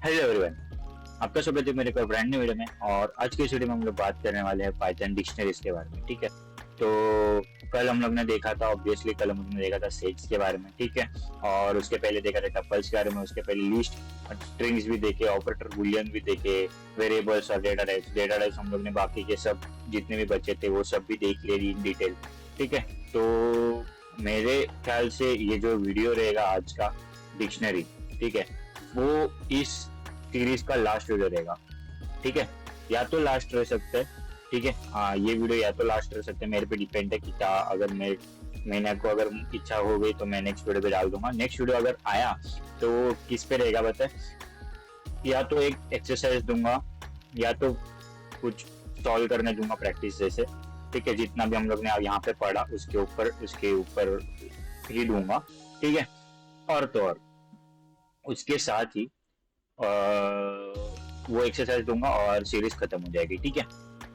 Hello everyone, आपका स्वागत है मेरे को ब्रांड न्यू वीडियो में। और आज की इस वीडियो में हम लोग बात करने वाले हैं पाइथन डिक्शनरीज के बारे में। ठीक है, तो कल हम लोग ने देखा था, ऑब्वियसली कल हम लोग ने देखा था सेट्स के बारे में। ठीक है, और उसके पहले देखा था टपल्स के बारे में, उसके पहले लिस्ट स्ट्रिंग्स भी देखे, ऑपरेटर बुलियन भी देखे, वेरिएबल्स और डेटा टाइप्स हम लोग ने बाकी के सब जितने भी बचे थे वो सब भी देख लिए इन डिटेल। ठीक है, तो मेरे ख्याल से ये जो वीडियो रहेगा आज का डिक्शनरी, ठीक है, वो इस सीरीज का लास्ट वीडियो रहेगा। ठीक है, या तो लास्ट रह सकता है। ठीक है, हाँ, ये वीडियो या तो लास्ट रह सकता है, मेरे पे डिपेंड है कि क्या, अगर मैंने को अगर इच्छा हो गई तो मैं नेक्स्ट वीडियो पे डाल दूंगा। नेक्स्ट वीडियो अगर आया तो किस पे रहेगा बताए, या तो एक एक्सरसाइज दूंगा या तो कुछ सॉल्व करने दूंगा प्रैक्टिस जैसे। ठीक है, जितना भी हम लोग ने यहाँ पे पढ़ा उसके ऊपर ही दूंगा। ठीक है, और तो और उसके साथ ही वो एक्सरसाइज दूंगा और सीरीज खत्म हो जाएगी। ठीक है,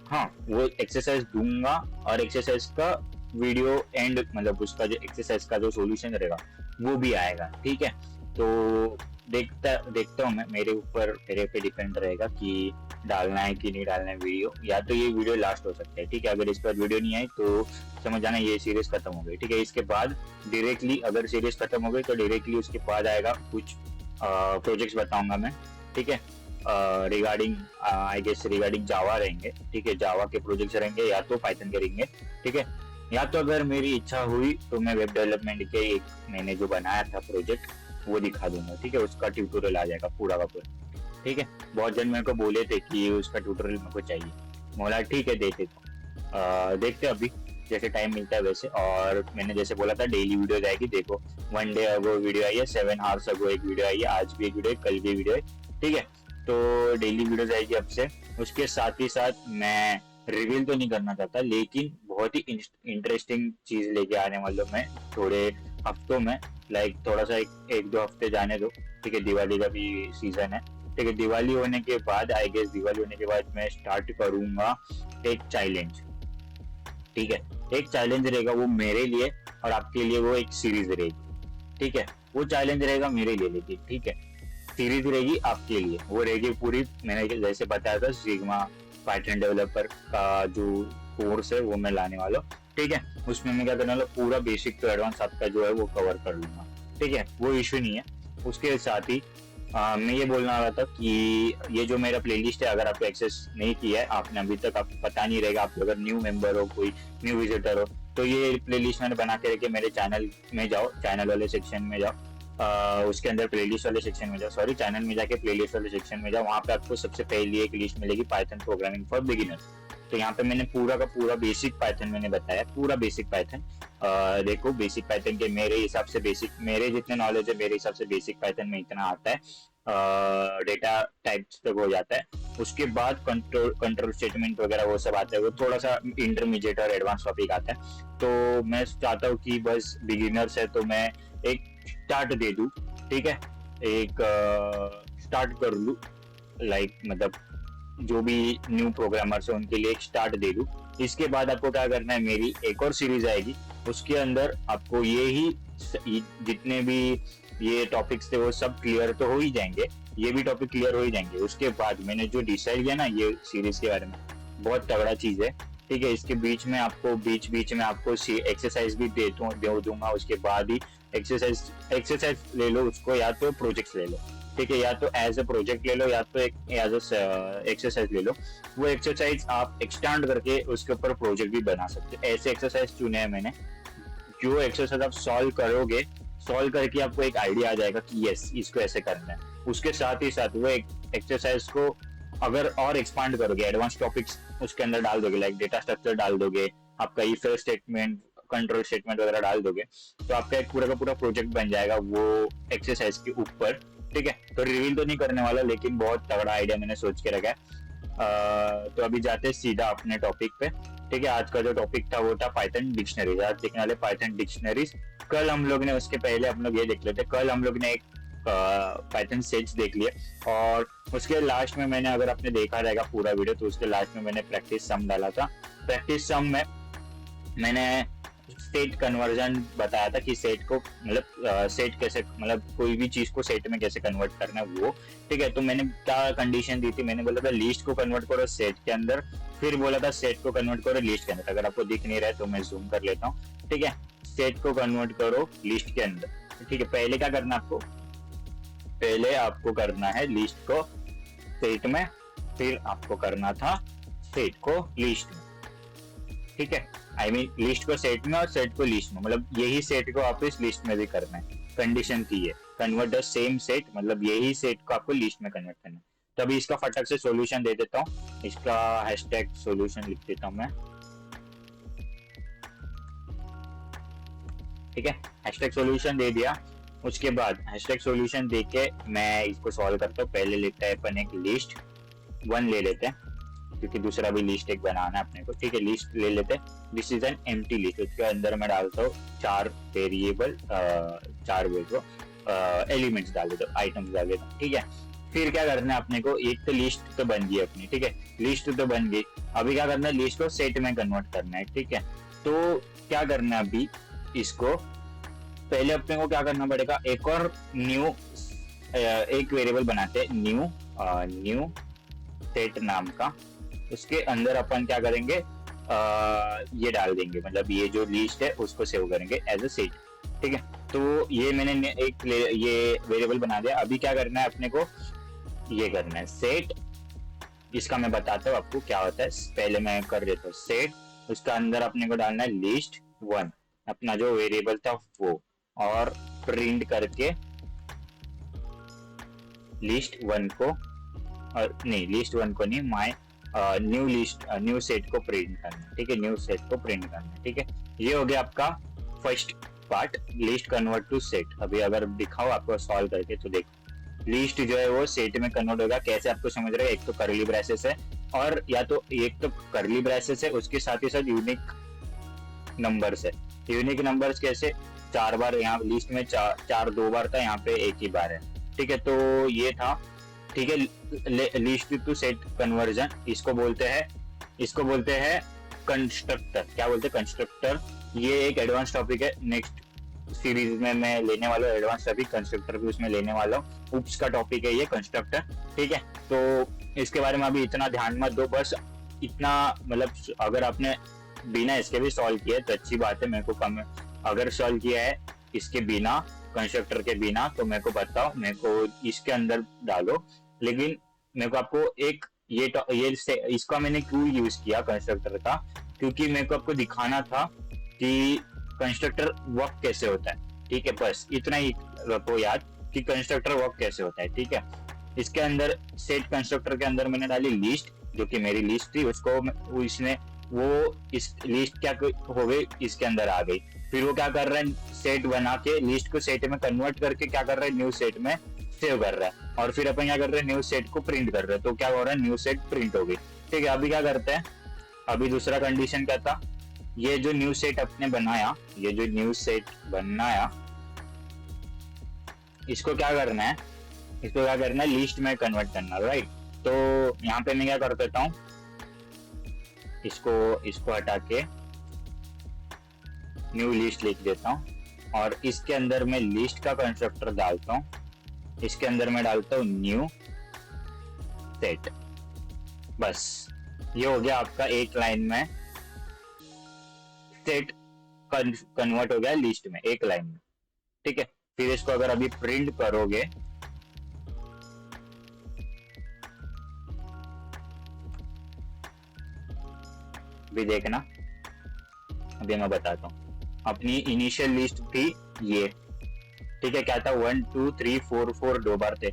हाँ, वो एक्सरसाइज दूंगा और एक्सरसाइज का वीडियो एंड, मतलब उसका जो एक्सरसाइज का जो सॉल्यूशन रहेगा वो भी आएगा। ठीक है, तो देखता हूँ मैं, मेरे पे डिपेंड रहेगा कि डालना है कि नहीं डालना है वीडियो। या तो ये वीडियो लास्ट हो सकता है। ठीक है, अगर इस पर वीडियो नहीं आई तो समझ जाना ये सीरीज खत्म हो गई। ठीक है, इसके बाद डायरेक्टली अगर सीरीज खत्म हो गई तो डायरेक्टली उसके बाद आएगा कुछ प्रोजेक्ट्स बताऊंगा मैं। ठीक है, रिगार्डिंग आई गेस रिगार्डिंग जावा रहेंगे। ठीक है, जावा के प्रोजेक्ट्स रहेंगे या तो पाइथन के रहेंगे। ठीक है, या तो अगर मेरी इच्छा हुई तो मैं वेब डेवलपमेंट के एक मैंने जो बनाया था प्रोजेक्ट वो दिखा दूंगा। ठीक है, उसका ट्यूटोरियल आ जाएगा पूरा का पूरा। ठीक है, बहुत जन मेरे को बोले थे कि उसका ट्यूटोरियल मेरे को चाहिए, बोला ठीक है देते देखते अभी जैसे टाइम मिलता है वैसे। और मैंने जैसे बोला था डेली वीडियो जाएगी, देखो 1 डे अगो वीडियो आई है, 7 आवर्स अगो एक वीडियो आई है, आज भी एक वीडियो है, कल भी वीडियो है। ठीक है, तो डेली वीडियो जाएगी अब से। उसके साथ ही साथ मैं रिवील तो नहीं करना चाहता, लेकिन बहुत ही इंटरेस्टिंग चीज लेके आने वाला हूँ मैं थोड़े हफ्तों में। लाइक थोड़ा सा एक दो हफ्ते जाने दो। ठीक है, दिवाली का भी सीजन है। ठीक है, दिवाली होने के बाद आई गेस दिवाली होने के बाद मैं स्टार्ट करूंगा एक चैलेंज। ठीक है, एक चैलेंज रहेगा वो मेरे लिए, और आपके लिए वो एक सीरीज रहेगी। ठीक है, वो चैलेंज रहेगा मेरे लिए, लेकिन ठीक है सीरीज रहेगी आपके लिए, वो रहेगी पूरी। मैंने जैसे बताया था सिग्मा पाइथन डेवलपर का जो कोर्स है वो मैं लाने वाला हूँ। ठीक है, उसमें मैं क्या करने वाला, पूरा बेसिक टू एडवांस आपका जो है वो कवर कर लूंगा। ठीक है, वो इश्यू नहीं है। उसके साथ ही मैं ये बोलना रहा था कि ये जो मेरा प्लेलिस्ट है, अगर आपको एक्सेस नहीं किया है आपने अभी तक, आपको पता नहीं रहेगा, आप अगर न्यू मेंबर हो, कोई न्यू विजिटर हो, तो ये प्लेलिस्ट मैंने बना के रखे। मेरे चैनल में जाओ, चैनल वाले सेक्शन में जाओ, उसके अंदर प्लेलिस्ट वाले सेक्शन में जाओ, सॉरी चैनल में जाके प्लेलिस्ट वाले सेक्शन में जाओ, वहाँ पे आपको सबसे पहली एक लिस्ट मिलेगी पाइथन प्रोग्रामिंग फॉर बिगिनर्स। तो यहाँ पे मैंने पूरा का पूरा बेसिक पाइथन मैंने बताया, पूरा बेसिक पाइथन। देखो बेसिक पाइथन के मेरे हिसाब से बेसिक, मेरे जितने नॉलेज है मेरे हिसाब से बेसिक पाइथन में इतना आता है, डेटा टाइप्स तक हो जाता है। उसके बाद कंट्रोल स्टेटमेंट वगैरह वो सब आता है, वो थोड़ा सा इंटरमीडिएट और एडवांस टॉपिक आता है। तो मैं चाहता हूँ कि बस बिगिनर्स है तो मैं एक स्टार्ट दे दूं। ठीक है, एक स्टार्ट कर लूं, लाइक मतलब जो भी न्यू प्रोग्रामर्स है उनके लिए एक स्टार्ट दे दूं। इसके बाद आपको क्या करना है, मेरी एक और सीरीज आएगी, उसके अंदर आपको ये ही जितने भी ये टॉपिक्स थे वो सब क्लियर तो हो ही जाएंगे, ये भी टॉपिक क्लियर हो ही जाएंगे। उसके बाद मैंने जो डिसाइड किया ना ये सीरीज के बारे में, बहुत तगड़ा चीज है। ठीक है, इसके बीच में आपको बीच में आपको एक्सरसाइज भी दे दूंगा। उसके बाद ही एक्सरसाइज ले लो उसको, या तो प्रोजेक्ट्स ले लो। ठीक है, या तो एज अ प्रोजेक्ट ले लो या तो एक एज अ एक्सरसाइज ले लो। वो एक्सरसाइज आप एक्सटेंड करके उसके ऊपर प्रोजेक्ट भी बना सकते हो। ऐसे एक्सरसाइज चुने हैं मैंने, जो एक्सरसाइज आप सॉल्व करोगे, सॉल्व करके आपको एक आइडिया आ जाएगा कि यस इसको ऐसे करना है। उसके साथ ही साथ वो एक एक्सरसाइज को अगर और एक्सपांड करोगे, एडवांस टॉपिक्स उसके अंदर डाल दोगे, लाइक डेटा स्ट्रक्चर डाल दोगे, आपका इफ स्टेटमेंट, कंट्रोल स्टेटमेंट वगैरह डाल दोगे, तो आपका एक पूरा का पूरा प्रोजेक्ट बन जाएगा वो एक्सरसाइज के ऊपर। ठीक है, तो रिवील तो नहीं करने वाला, लेकिन बहुत तगड़ा आइडिया मैंने सोच के रखा है। तो अभी जाते हैं सीधा अपने टॉपिक पे। ठीक है, आज का जो टॉपिक था वो था पाइथन डिक्शनरीज। आज देखने वाले पाइथन डिक्शनरीज। कल हम लोग ने, उसके पहले हम लोग ये देख लेते, कल हम लोग ने एक पाइथन सेट्स देख लिए, और उसके लास्ट में मैंने, अगर आपने देखा रहेगा पूरा वीडियो, तो उसके लास्ट में मैंने प्रैक्टिस सम डाला था। प्रैक्टिस सम में मैंने सेट कन्वर्जन बताया था कि सेट को मतलब सेट कैसे मतलब कोई भी चीज को सेट में कैसे कन्वर्ट करना है वो। ठीक है, तो मैंने क्या कंडीशन दी थी, मैंने बोला था लिस्ट को कन्वर्ट करो सेट के अंदर, फिर बोला था सेट को कन्वर्ट करो लिस्ट के अंदर। अगर आपको दिख नहीं रहा है तो मैं जूम कर लेता हूँ। ठीक है, सेट को कन्वर्ट करो लिस्ट के अंदर। ठीक है, पहले क्या करना आपको, पहले आपको करना है लिस्ट को सेट में, फिर आपको करना था सेट को लिस्ट में। ठीक है, आई मीन लिस्ट को सेट में और सेट को लिस्ट में, मतलब यही सेट को आप इस लिस्ट में भी करना है। कंडीशन थी ये, कन्वर्ट द सेम सेट, मतलब यही सेट को आपको लिस्ट में कन्वर्ट करना है। तो अभी इसका फटक से सॉल्यूशन दे देता हूँ, इसका हैशटैग सॉल्यूशन लिख देता हूँ मैं। ठीक है, हैशटैग सॉल्यूशन दे दिया। उसके बाद हैशटैग सॉल्यूशन देके मैं इसको सॉल्व करता हूँ। पहले लेते हैं अपन एक लिस्ट 1 ले लेते हैं, क्योंकि दूसरा भी लिस्ट एक बनाना है अपने को। ठीक है, लिस्ट ले लेते हैं। This is an empty list, उसके अंदर मैं डालता हूँ 4 वेरिएबल, 4 बोलो एलिमेंट्स डाल देता हूँ, आइटम्स डाल देता हूँ। ठीक है, फिर क्या करना है अपने को, एक तो लिस्ट तो बन गई अपनी। ठीक है, लिस्ट तो बन गई, अभी क्या करना है, लिस्ट को सेट में कन्वर्ट करना है। ठीक है, तो क्या करना है अभी, इसको पहले अपने को क्या करना पड़ेगा, एक और न्यू एक वेरिएबल बनाते हैं, न्यू सेट नाम का। उसके अंदर अपन क्या करेंगे, ये डाल देंगे, मतलब ये जो लिस्ट है उसको सेव करेंगे एज अ सेट। ठीक है, तो ये मैंने एक ये वेरिएबल बना दिया। अभी क्या करना है अपने को, ये करना है सेट, इसका मैं बताता हूँ आपको क्या होता है। पहले मैं कर देता हूँ सेट, उसका अंदर अपने को डालना है लिस्ट 1, अपना जो वेरिएबल था वो, और प्रिंट करके लिस्ट 1 को, और नहीं लिस्ट 1 को नहीं, my new list new set को प्रिंट करना। ठीक है, न्यू सेट को प्रिंट करना। ठीक है, ये हो गया आपका first part, list convert to set. अभी अगर दिखाओ आपको सॉल्व करके तो देखो, लिस्ट जो है वो सेट में कन्वर्ट होगा। कैसे आपको समझ रहे हैं, एक तो करली ब्रेसेस है, और या तो एक तो करली ब्रेसेस है, उसके साथ ही साथ यूनिक नंबर्स है। यूनिक नंबर्स कैसे, 4 बार यहाँ लिस्ट में 4 2 बार था, यहाँ पे 1 ही बार है। ठीक है, तो ये था। ठीक है, लिस्ट टू सेट कन्वर्जन, इसको बोलते हैं कंस्ट्रक्टर। क्या बोलते हैं, कंस्ट्रक्टर। ये एक एडवांस टॉपिक है, नेक्स्ट सीरीज में मैं लेने वाला हूँ एडवांस टॉपिक, कंस्ट्रक्टर भी उसमें लेने वाला हूँ। उप्स का टॉपिक है ये कंस्ट्रक्टर। ठीक है, तो इसके बारे में अभी इतना ध्यान मत दो, बस इतना, मतलब अगर आपने बिना इसके भी सॉल्व किया तो अच्छी बात है। मेरे को कम, अगर सॉल्व किया है इसके बिना, कंस्ट्रक्टर के बिना, तो मेरे को बताओ, मेरे को इसके अंदर डालो। लेकिन मेरे को आपको एक ये इसका मैंने क्यों यूज किया कंस्ट्रक्टर का, क्योंकि मेरे को आपको दिखाना था कि कंस्ट्रक्टर वर्क कैसे होता है। ठीक है, बस इतना ही रखो याद कि कंस्ट्रक्टर वर्क कैसे होता है। ठीक है, इसके अंदर सेट कंस्ट्रक्टर के अंदर मैंने डाली लिस्ट, जो कि मेरी लिस्ट थी, उसको इसने वो इस लिस्ट क्या हो गई, इसके अंदर आ गई। फिर वो क्या कर रहा है, सेट बना के लिस्ट को सेट में कन्वर्ट करके क्या कर रहा है, न्यू सेट में सेव कर रहा है। और फिर अपन क्या कर रहे हैं, न्यू सेट को प्रिंट कर रहे हैं। तो क्या हो रहा है, न्यू सेट प्रिंट हो गई। ठीक है, अभी क्या करते हैं, अभी दूसरा कंडीशन क्या था, ये जो न्यू सेट अपने बनाया, ये जो न्यू सेट बनाया, इसको क्या करना है, इसको क्या करना है, लिस्ट में कन्वर्ट करना। राइट, तो यहाँ पे मैं क्या कर देता हूँ, इसको हटा के न्यू लिस्ट लिख देता हूँ, और इसके अंदर मैं लिस्ट का कंस्ट्रक्टर डालता हूँ। इसके अंदर मैं डालता हूँ न्यू सेट। बस ये हो गया आपका एक लाइन में सेट कन्वर्ट हो गया लिस्ट में, एक लाइन में। ठीक है, फिर इसको अगर अभी प्रिंट करोगे, भी देखना, अभी मैं बताता हूँ। अपनी इनिशियल लिस्ट थी ये। ठीक है, क्या था, 1 2 3 4 4 2 बार थे।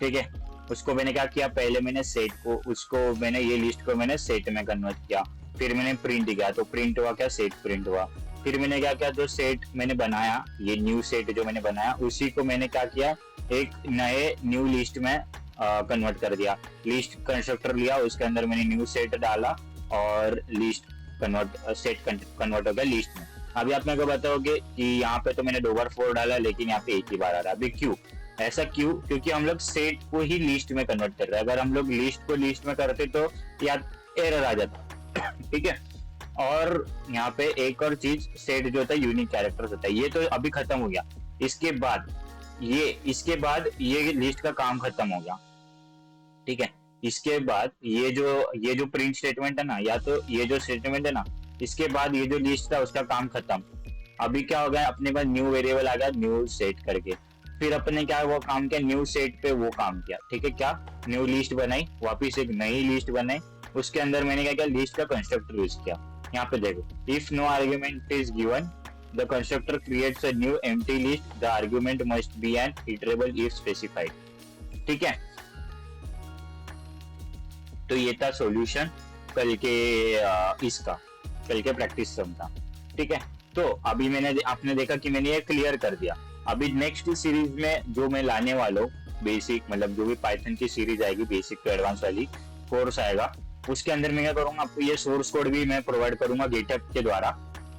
ठीक है, उसको मैंने क्या किया, पहले मैंने सेट को, उसको मैंने ये लिस्ट को मैंने सेट में कन्वर्ट किया, फिर मैंने प्रिंट किया, तो प्रिंट हुआ क्या, सेट प्रिंट हुआ। फिर मैंने क्या किया, जो सेट मैंने बनाया, ये न्यू सेट जो मैंने बनाया, उसी को मैंने क्या किया, एक नए न्यू लिस्ट में कन्वर्ट कर दिया। लिस्ट कंस्ट्रक्टर लिया, उसके अंदर मैंने न्यू सेट डाला, और लिस्ट सेट कन्वर्ट हो गया लिस्ट में। अभी आप मेरे को बताओगे कि यहाँ पे तो मैंने 2 बार 4 डाला, लेकिन यहाँ पे 1 ही बार आ रहा है। अभी क्यों ऐसा, क्यों, क्योंकि हम लोग सेट को ही लिस्ट में कन्वर्ट कर रहे हैं। अगर हम लोग लिस्ट को लिस्ट में करते तो या एरर आ जाता। ठीक है, और यहाँ पे एक और चीज सेट जो होता है यूनिक कैरेक्टर्स होता है, ये तो अभी खत्म हो गया। इसके बाद ये लिस्ट का काम खत्म हो गया, ठीक है। इसके बाद ये जो प्रिंट स्टेटमेंट है ना, या तो ये जो स्टेटमेंट है ना, इसके बाद ये जो लिस्ट था उसका काम खत्म। अभी क्या हो गया, अपने पास न्यू वेरिएबल आ गया, न्यू सेट करके। फिर अपने क्या वो काम किया, न्यू सेट पे वो काम किया, ठीक है। क्या, न्यू लिस्ट बनाई, वापिस एक नई लिस्ट बनाई। उसके अंदर मैंने क्या किया, लिस्ट का कंस्ट्रक्टर यूज किया। यहाँ पे देखो, if no argument is given the constructor creates a new empty list, the argument must be an iterable if specified, ठीक है। तो ये था सॉल्यूशन कल के प्रैक्टिस सम था, ठीक है। तो अभी आपने देखा कि मैंने ये क्लियर कर दिया। अभी नेक्स्ट सीरीज में जो मैं लाने वाला हूँ, बेसिक मतलब जो भी पाइथन की सीरीज आएगी, बेसिक टू एडवांस वाली कोर्स आएगा, उसके अंदर मैं क्या करूंगा, आपको ये सोर्स कोड भी मैं प्रोवाइड करूंगा गिटहब के द्वारा,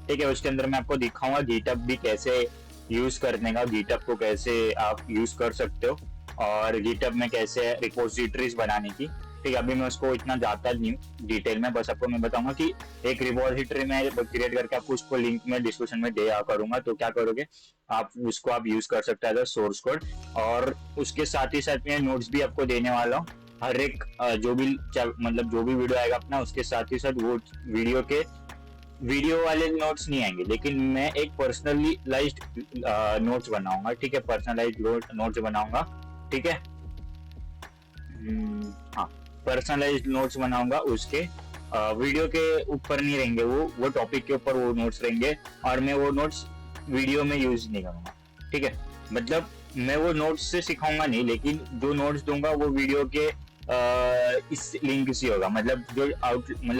ठीक है। उसके अंदर मैं आपको दिखाऊंगा गिटहब भी कैसे यूज करने का, गिटहब को कैसे आप यूज कर सकते हो, और गिटहब में कैसे रिपोजिटरीज बनाने की, ठीक है। अभी मैं उसको इतना जाता नहीं हूँ डिटेल में, बस आपको मैं बताऊंगा कि एक रिपोजिटरी में क्रिएट करके आपको उसको लिंक में डिस्क्रिप्शन में दे करूंगा। तो क्या करोगे आप, उसको आप यूज कर सकते हैं सोर्स कोड, और उसके साथ ही साथ में नोट्स भी आपको देने वाला हूँ। हर एक जो भी वीडियो आएगा अपना, उसके साथ ही साथ वो वीडियो वाले नोट्स नहीं आएंगे, लेकिन मैं एक पर्सनलाइज्ड नोट्स बनाऊंगा, ठीक है। पर्सनलाइज्ड नोट्स बनाऊंगा, ठीक है। हाँ, पर्सनलाइज्ड नोट्स बनाऊंगा, उसके वीडियो के ऊपर नहीं रहेंगे, वो टॉपिक के ऊपर वो नोट्स रहेंगे, और मैं वो नोट्स वीडियो में यूज नहीं करूंगा, ठीक है। मतलब मैं वो नोट्स से सिखाऊंगा नहीं, लेकिन जो नोट्स दूंगा वो वीडियो के इस लिंक से होगा, मतलब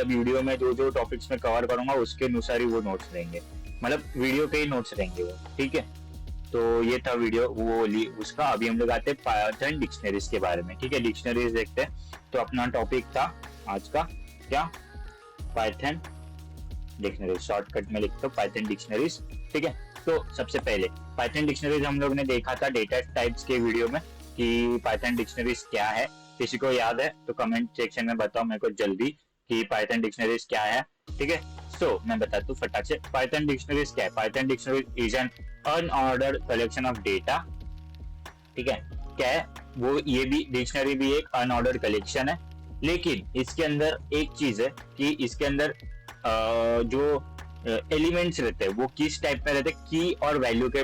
वीडियो में जो टॉपिक्स में कवर करूंगा उसके अनुसार ही वो नोट्स रहेंगे, मतलब वीडियो के ही नोट्स रहेंगे वो, ठीक है। तो ये था वीडियो उसका। अभी हम लोग आते हैं पाइथन डिक्शनरीज के बारे में, ठीक है। डिक्शनरीज देखते हैं। तो अपना टॉपिक था आज का क्या, पाइथन डिक्शनरीज, शॉर्टकट में लिखते हो पाइथन डिक्शनरीज, ठीक है। तो सबसे पहले पाइथन डिक्शनरीज हम लोग ने देखा था डेटा टाइप्स के वीडियो में कि पाइथन डिक्शनरीज क्या है। किसी को याद है तो कमेंट सेक्शन में बताओ मेरे को जल्दी कि पाइथन डिक्शनरीज क्या है, ठीक है। तो मैं बताता हूँ फटाक से, पाइथन डिक्शनरीज क्या है। Python dictionaries is an unordered collection of data, ठीक है। क्या है वो, ये भी डिक्शनरी भी एक अनऑर्डर्ड कलेक्शन है, लेकिन इसके अंदर एक चीज है कि इसके अंदर जो एलिमेंट्स रहते हैं वो किस टाइप में रहते हैं, की और वैल्यू के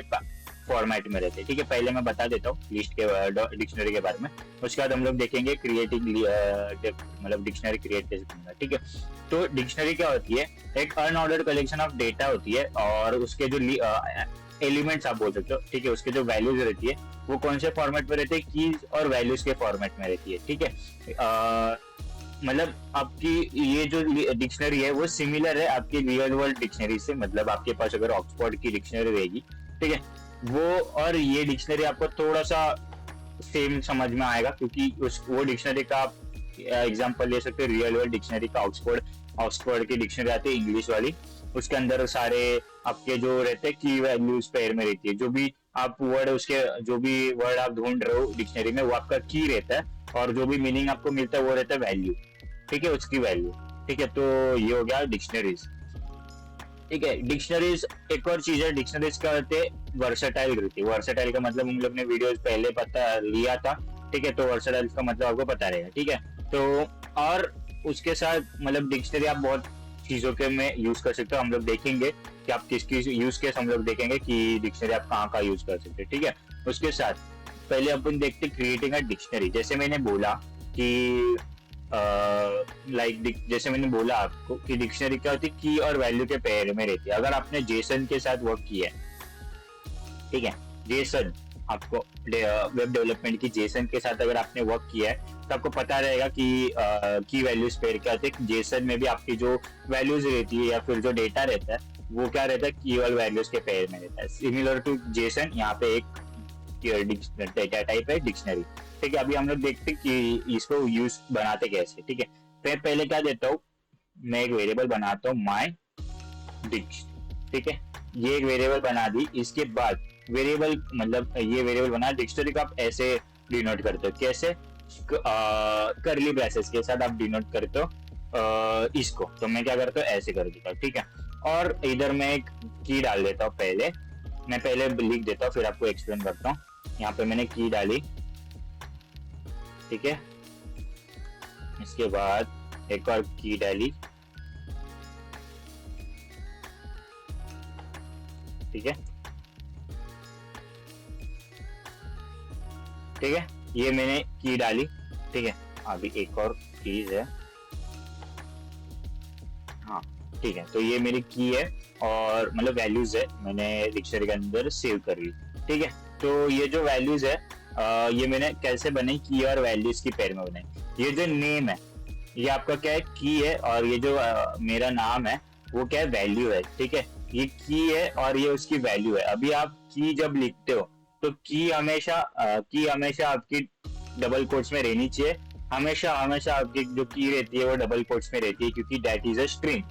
फॉर्मेट में रहते हैं, ठीक है। पहले मैं बता देता हूँ लिस्ट के डिक्शनरी के बारे में, उसके बाद हम लोग देखेंगे क्रिएटिंग मतलब डिक्शनरी क्रिएट कैसे करना, ठीक है। तो डिक्शनरी क्या होती है, एक अनऑर्डर्ड कलेक्शन ऑफ डेटा होती है, और उसके जो एलिमेंट्स आप बोल सकते हो, ठीक है, उसके जो वैल्यूज रहती है वो कौन से फॉर्मेट में रहती है, कीज और वैल्यूज के फॉर्मेट में रहती है, ठीक है। मतलब आपकी ये जो डिक्शनरी है वो सिमिलर है आपकी रियल वर्ल्ड डिक्शनरी से, मतलब आपके पास अगर ऑक्सफोर्ड की डिक्शनरी रहेगी, ठीक है, वो और ये डिक्शनरी आपको थोड़ा सा सेम समझ में आएगा, क्योंकि वो डिक्शनरी का आप एग्जांपल ले सकते हैं रियल वर्ल्ड डिक्शनरी का। ऑक्सफोर्ड की डिक्शनरी आती है इंग्लिश वाली, उसके अंदर सारे आपके जो रहते हैं की वैल्यूज पेयर में रहती है, जो भी आप वर्ड उसके जो भी वर्ड आप ढूंढ रहे हो डिक्शनरी में वो आपका की रहता है, और जो भी मीनिंग आपको मिलता है वो रहता है वैल्यू, ठीक है, उसकी वैल्यू, ठीक है। तो ये हो गया डिक्शनरीज, ठीक है। डिक्शनरीज एक और चीज है, डिक्शनरीज का होते वर्सेटाइल रहती है। वर्सेटाइल का मतलब हम लोग ने वीडियोस पहले पता लिया था, ठीक है। तो वर्सेटाइल का मतलब आपको पता रहेगा, ठीक है। तो और उसके साथ मतलब डिक्शनरी आप बहुत चीजों के में यूज कर सकते हो, हम लोग देखेंगे कि आप किसकी यूज केस हम लोग देखेंगे कि डिक्शनरी आप कहाँ यूज कर सकते हैं, ठीक है। उसके साथ पहले अपन देखते क्रिएटिंग अ डिक्शनरी। जैसे मैंने बोला कि जैसे मैंने बोला आपको कि डिक्शनरी क्या होती है, की और वैल्यू के पेयर में रहती है। अगर आपने जेसन के साथ वर्क किया है, ठीक है, जेसन आपको वेब डेवलपमेंट की जेसन के साथ अगर आपने वर्क किया है तो आपको पता रहेगा कि की वैल्यूज पेयर क्या होती है। जेसन में भी आपकी जो वैल्यूज रहती है या फिर जो डेटा रहता है वो क्या रहता है, की और वैल्यूज के पेयर में रहता है। सिमिलर टू जेसन यहाँ पे एक डेटा टाइप है डिक्शनरी, ठीक है। अभी हम लोग देखते हैं कि इसको यूज बनाते कैसे, ठीक है। फिर पहले क्या देता हूँ, मैं एक वेरिएबल बनाता हूँ माई डिक्श, ठीक है। ये एक वेरिएबल बना दी, इसके बाद वेरिएबल मतलब ये वेरिएबल बना, डिक्शनरी को आप ऐसे डिनोट करते हो, कैसे, करली ब्रेसेस के साथ आप डिनोट करते हो, इसको, तो मैं क्या करता हूँ ऐसे कर देता हूँ, ठीक है। और इधर मैं एक की डाल देता हूँ पहले, मैं पहले लिख देता हूँ फिर आपको एक्सप्लेन करता हूँ। यहाँ पे मैंने की डाली, ठीक है। इसके बाद एक और की डाली, ठीक है, ठीक है, ये मैंने की डाली, ठीक है। अभी एक और चीज है, हाँ, ठीक है, तो ये मेरी की है और मतलब वैल्यूज है, मैंने डिक्शनरी के अंदर सेव कर ली, ठीक है। तो ये जो वैल्यूज है ये मैंने कैसे बनाई, की और वैल्यूज की पेयर में बनाई। ये जो नेम है ये आपका क्या है, की है, और ये जो मेरा नाम है वो क्या है, वैल्यू है, ठीक है। ये की है और ये उसकी वैल्यू है। अभी आप की जब लिखते हो तो की हमेशा आपकी डबल कोट्स में रहनी चाहिए, हमेशा हमेशा आपकी जो की रहती है वो डबल कोट्स में रहती है, क्योंकि दैट इज अ स्ट्रिंग,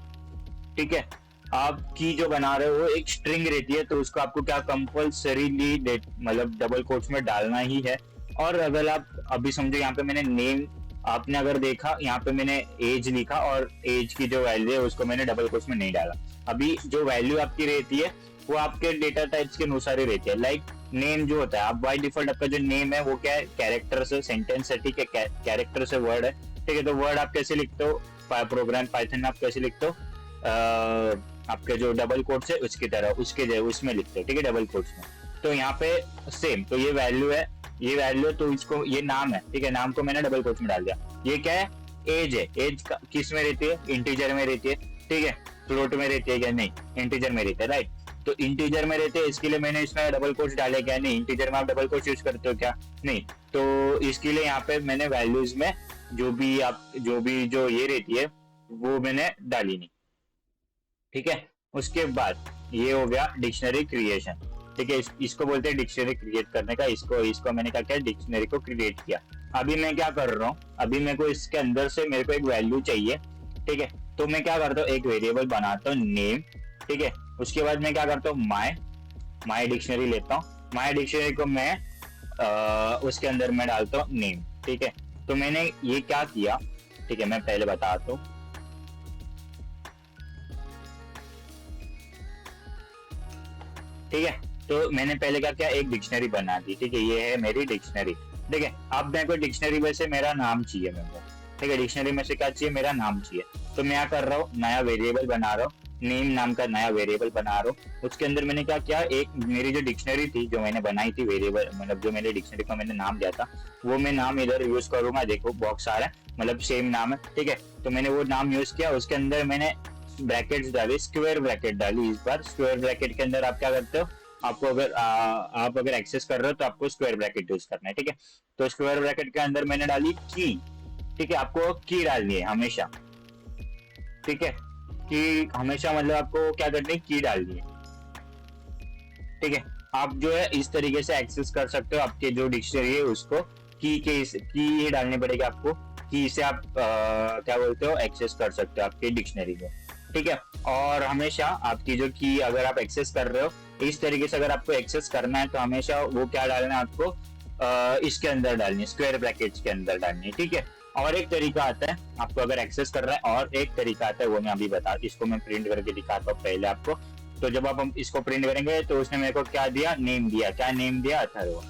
ठीक है। आप की जो बना रहे हो एक स्ट्रिंग रहती है, तो उसको आपको क्या कंपल्सरीली मतलब डबल कोट्स में डालना ही है। और अगर आप अभी समझो यहाँ पे मैंने नेम, आपने अगर देखा यहाँ पे मैंने एज लिखा और एज की जो वैल्यू है उसको मैंने डबल कोट्स में नहीं डाला। अभी जो वैल्यू आपकी रहती है वो आपके डेटा टाइप्स के अनुसार ही रहती है। लाइक नेम जो होता है, आप बाय डिफॉल्ट आपका जो नेम है वो क्या है, कैरेक्टर से सेंटेंस है, ठीक है, कैरेक्टर से वर्ड है, ठीक है। तो वर्ड आप कैसे लिखते हो, प्रोग्राम पाइथन में आप कैसे लिखते हो, आपके जो डबल कोट्स है उसकी तरह उसके उसमें लिखते हो, ठीक है, डबल कोट्स में। तो यहाँ पे सेम, तो ये वैल्यू है, ये वैल्यू, तो इसको ये नाम है, ठीक है, नाम को मैंने डबल कोट्स में डाल दिया। ये क्या है, एज है, एज किस में रहती है, इंटीजर में रहती है, ठीक है। फ्लोट में रहती है क्या, नहीं, इंटीजर में रहती है, राइट। तो इंटीजर में रहते हैं, इसके लिए मैंने इसमें डबल कोट्स डाले क्या, नहीं। इंटीजर में आप डबल कोट्स यूज करते हो क्या, नहीं। तो इसके लिए यहाँ पे मैंने वैल्यूज में जो ये रहती है वो मैंने डाली नहीं, ठीक है। उसके बाद ये हो गया डिक्शनरी क्रिएशन, ठीक है। इसको बोलते हैं डिक्शनरी क्रिएट करने का। इसको इसको मैंने क्या किया, डिक्शनरी को क्रिएट किया। अभी मैं क्या कर रहा हूँ, अभी मेरे को इसके अंदर से मेरे को एक वैल्यू चाहिए, ठीक है। तो मैं क्या करता हूँ, एक वेरिएबल बनाता हूँ नेम, ठीक है। उसके बाद मैं क्या करता हूँ, माई माई डिक्शनरी लेता हूँ, माई डिक्शनरी को मैं उसके अंदर मैं डालता हूँ नेम, ठीक है। तो मैंने ये क्या किया, ठीक है, मैं पहले बताता हूँ, ठीक है। तो मैंने पहले क्या किया, एक डिक्शनरी बना दी, ठीक है, ये है मेरी डिक्शनरी, ठीक है। अब मेरे को डिक्शनरी में से मेरा नाम चाहिए मेरे को, ठीक है, डिक्शनरी में से क्या चाहिए, मेरा नाम चाहिए। तो मैं क्या कर रहा हूँ, नया वेरिएबल बना रहा हूँ, नेम नाम का नया वेरिएबल बना रहा हूँ। उसके अंदर मैंने क्या किया, एक मेरी जो डिक्शनरी थी जो मैंने बनाई थी वेरिएबल, मतलब जो मैंने डिक्शनरी को मैंने नाम दिया था वो मैं नाम इधर यूज करूंगा, देखो बॉक्स आ रहा है, मतलब सेम नाम है, ठीक है। तो मैंने वो नाम यूज किया, उसके अंदर मैंने ब्रैकेट्स डाली, स्क्वायर ब्रैकेट डाली। इस बार स्क्वायर ब्रैकेट के अंदर आप क्या करते हो, आपको अगर आप अगर एक्सेस कर रहे हो तो आपको स्क्वायर ब्रैकेट यूज करना है, ठीक है। तो स्क्वायर ब्रैकेट के अंदर मैंने डाली की, ठीक है, आपको की डालनी है हमेशा, ठीक है। की हमेशा मतलब आपको क्या करनी है, की डालनी है, ठीक है। आप जो है इस तरीके से एक्सेस कर सकते हो आपके जो डिक्शनरी है उसको, की ये डालनी पड़ेगी आपको, की से आप क्या बोलते हो, एक्सेस कर सकते हो आपके डिक्शनरी को, ठीक है। और हमेशा आपकी जो की अगर आप एक्सेस कर रहे हो इस तरीके से, अगर आपको एक्सेस करना है तो हमेशा वो क्या डालना है आपको, इसके अंदर डालनी है, स्क्वायर ब्रैकेट्स के अंदर डालनी है, ठीक है। और एक तरीका आता है आपको अगर एक्सेस कर रहा है, और एक तरीका आता है वो मैं अभी बता, इसको मैं प्रिंट करके दिखाता हूँ पहले आपको। तो जब आप हम इसको प्रिंट करेंगे तो उसने मेरे को क्या दिया, नेम दिया, क्या नेम दिया, अथर्व,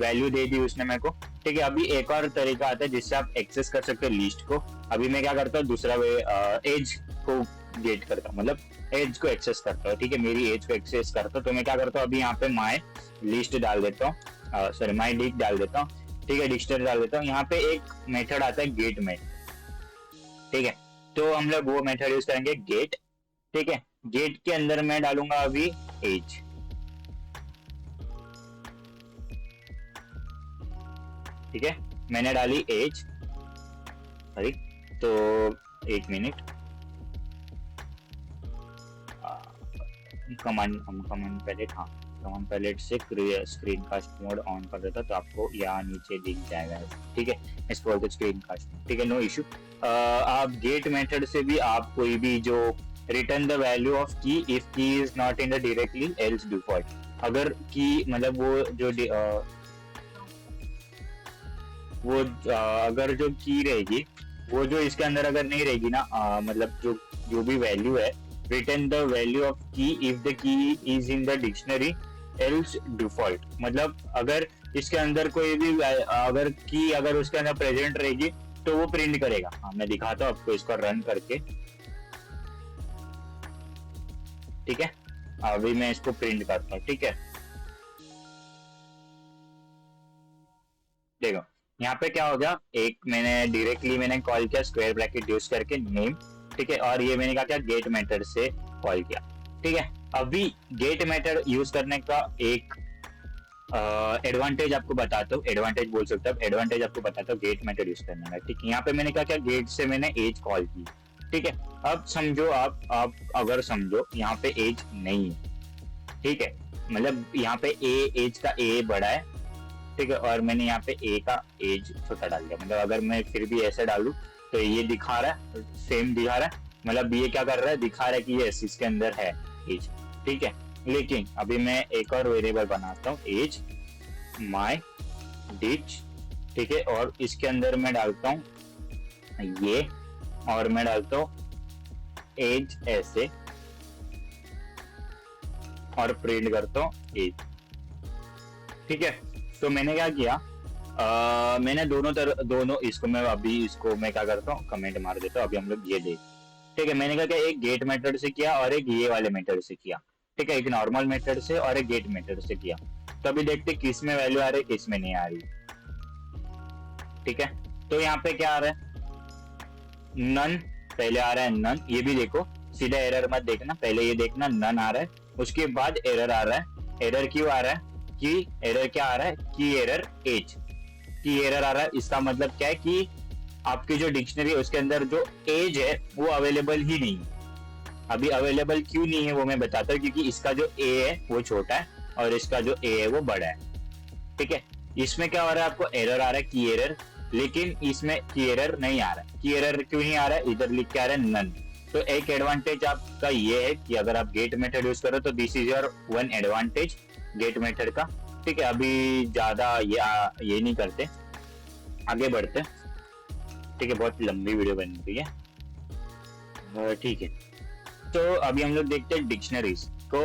वैल्यू दे दी उसने मेरे को, ठीक है। अभी एक और तरीका आता है जिससे आप एक्सेस कर सकते हो लिस्ट को। अभी मैं क्या करता हूँ, दूसरा वे एज को गेट करता हूँ, मतलब एज को एक्सेस करता हूँ, ठीक है, मेरी एज को एक्सेस करता हूँ। तो मैं क्या करता हूँ, अभी यहाँ पे माई लिस्ट डाल देता हूँ, सॉरी माई डिक डाल देता हूँ, ठीक है, डिक्शनरी डाल देता हूँ। यहाँ पे एक मेथड आता है गेट मेथड, ठीक है। तो हम लोग वो मेथड यूज करेंगे गेट, ठीक है। गेट के अंदर मैं डालूंगा अभी एज, ठीक है, मैंने डाली एज, सॉरी, तो एक मिनट, कमांड पैलेट, हाँ, कमांड पैलेट से स्क्रीन कास्ट मोड ऑन कर देता तो आपको यहाँ नीचे दिख जाएगा, ठीक है, इसको बोलते स्क्रीन कास्ट, ठीक है, नो इशू। आप गेट मेथड से भी आप कोई भी जो रिटर्न द वैल्यू ऑफ की इफ की is not in the directly else default, अगर की मतलब अगर जो की रहेगी वो जो इसके अंदर अगर नहीं रहेगी ना, मतलब जो जो भी वैल्यू है, रिटर्न द वैल्यू ऑफ की if the key is in the dictionary else default. मतलब अगर इसके अंदर कोई भी अगर की अगर उसके अंदर प्रेजेंट रहेगी तो वो प्रिंट करेगा। हाँ मैं दिखाता हूँ आपको इसको रन करके, ठीक है। अभी मैं इसको प्रिंट करता हूँ, ठीक है। देखो यहाँ पे क्या हो गया, एक मैंने डायरेक्टली मैंने कॉल किया स्क्वायर ब्रैकेट यूज करके नेम, ठीक है, और ये मैंने क्या गेट मेथड से कॉल किया, ठीक है। अभी गेट मेथड यूज करने का एक एडवांटेज आपको बताता हूँ, एडवांटेज बोल सकते हो, एडवांटेज आपको बताता हूँ गेट मेथड यूज करने का, ठीक है। यहाँ पे मैंने क्या किया, गेट से मैंने एज कॉल की, ठीक है। अब समझो आप अगर समझो यहाँ पे एज नहीं है, ठीक है, मतलब यहाँ पे एज का ए बड़ा है, ठीक है, और मैंने यहाँ पे ए का एज छोटा डाल दिया। मतलब अगर मैं फिर भी ऐसे डालू तो ये दिखा रहा है, सेम दिखा रहा है, मतलब ये क्या कर रहा है, दिखा रहा है कि ये इसके अंदर है एज, ठीक है। लेकिन अभी मैं एक और वेरिएबल बनाता हूँ एज माई डिच, ठीक है, और इसके अंदर मैं डालता हूँ ये, और मैं डालता हूँ एज ऐसे, और प्रिंट करता हूँ एज, ठीक है। तो मैंने क्या किया, मैंने दोनों इसको मैं अभी इसको मैं क्या करता हूँ कमेंट मार देता हूँ। अभी हम लोग ये देख, ठीक है, मैंने क्या किया, एक गेट मेथड से किया और एक ये वाले मेथड से किया, ठीक है, एक नॉर्मल मेथड से और एक गेट मेथड से किया। तो अभी देखते किस में वैल्यू आ रही है किस में नहीं आ रही, ठीक है। तो यहाँ पे क्या आ रहा है, नन पहले आ रहा है, नन, ये भी देखो, सीधा एरर मत देखना, पहले ये देखना नन आ रहा है, उसके बाद एरर आ रहा है। एरर क्यों आ रहा है, कि एरर क्या आ रहा है, की एरर एज, की एरर आ रहा है। इसका मतलब क्या है कि आपकी जो डिक्शनरी है उसके अंदर जो एज है वो अवेलेबल ही नहीं है। अभी अवेलेबल क्यों नहीं है वो मैं बताता हूँ, क्योंकि इसका जो ए है वो छोटा है और इसका जो ए है वो बड़ा है, ठीक है। इसमें क्या हो रहा है, आपको एरर आ रहा है की एरर, लेकिन इसमें की एरर नहीं आ रहा है। की एरर क्यों नहीं आ रहा है, इधर लिख के आ रहा है नन। तो एक एडवांटेज आपका ये है कि अगर आप गेट मेथड यूज करो तो this is your one advantage get method का, ठीक है। अभी ज्यादा ये नहीं करते, आगे बढ़ते, ठीक है, बहुत लंबी वीडियो बन रही है, ठीक है। तो अभी हम लोग देखते हैं डिक्शनरीज को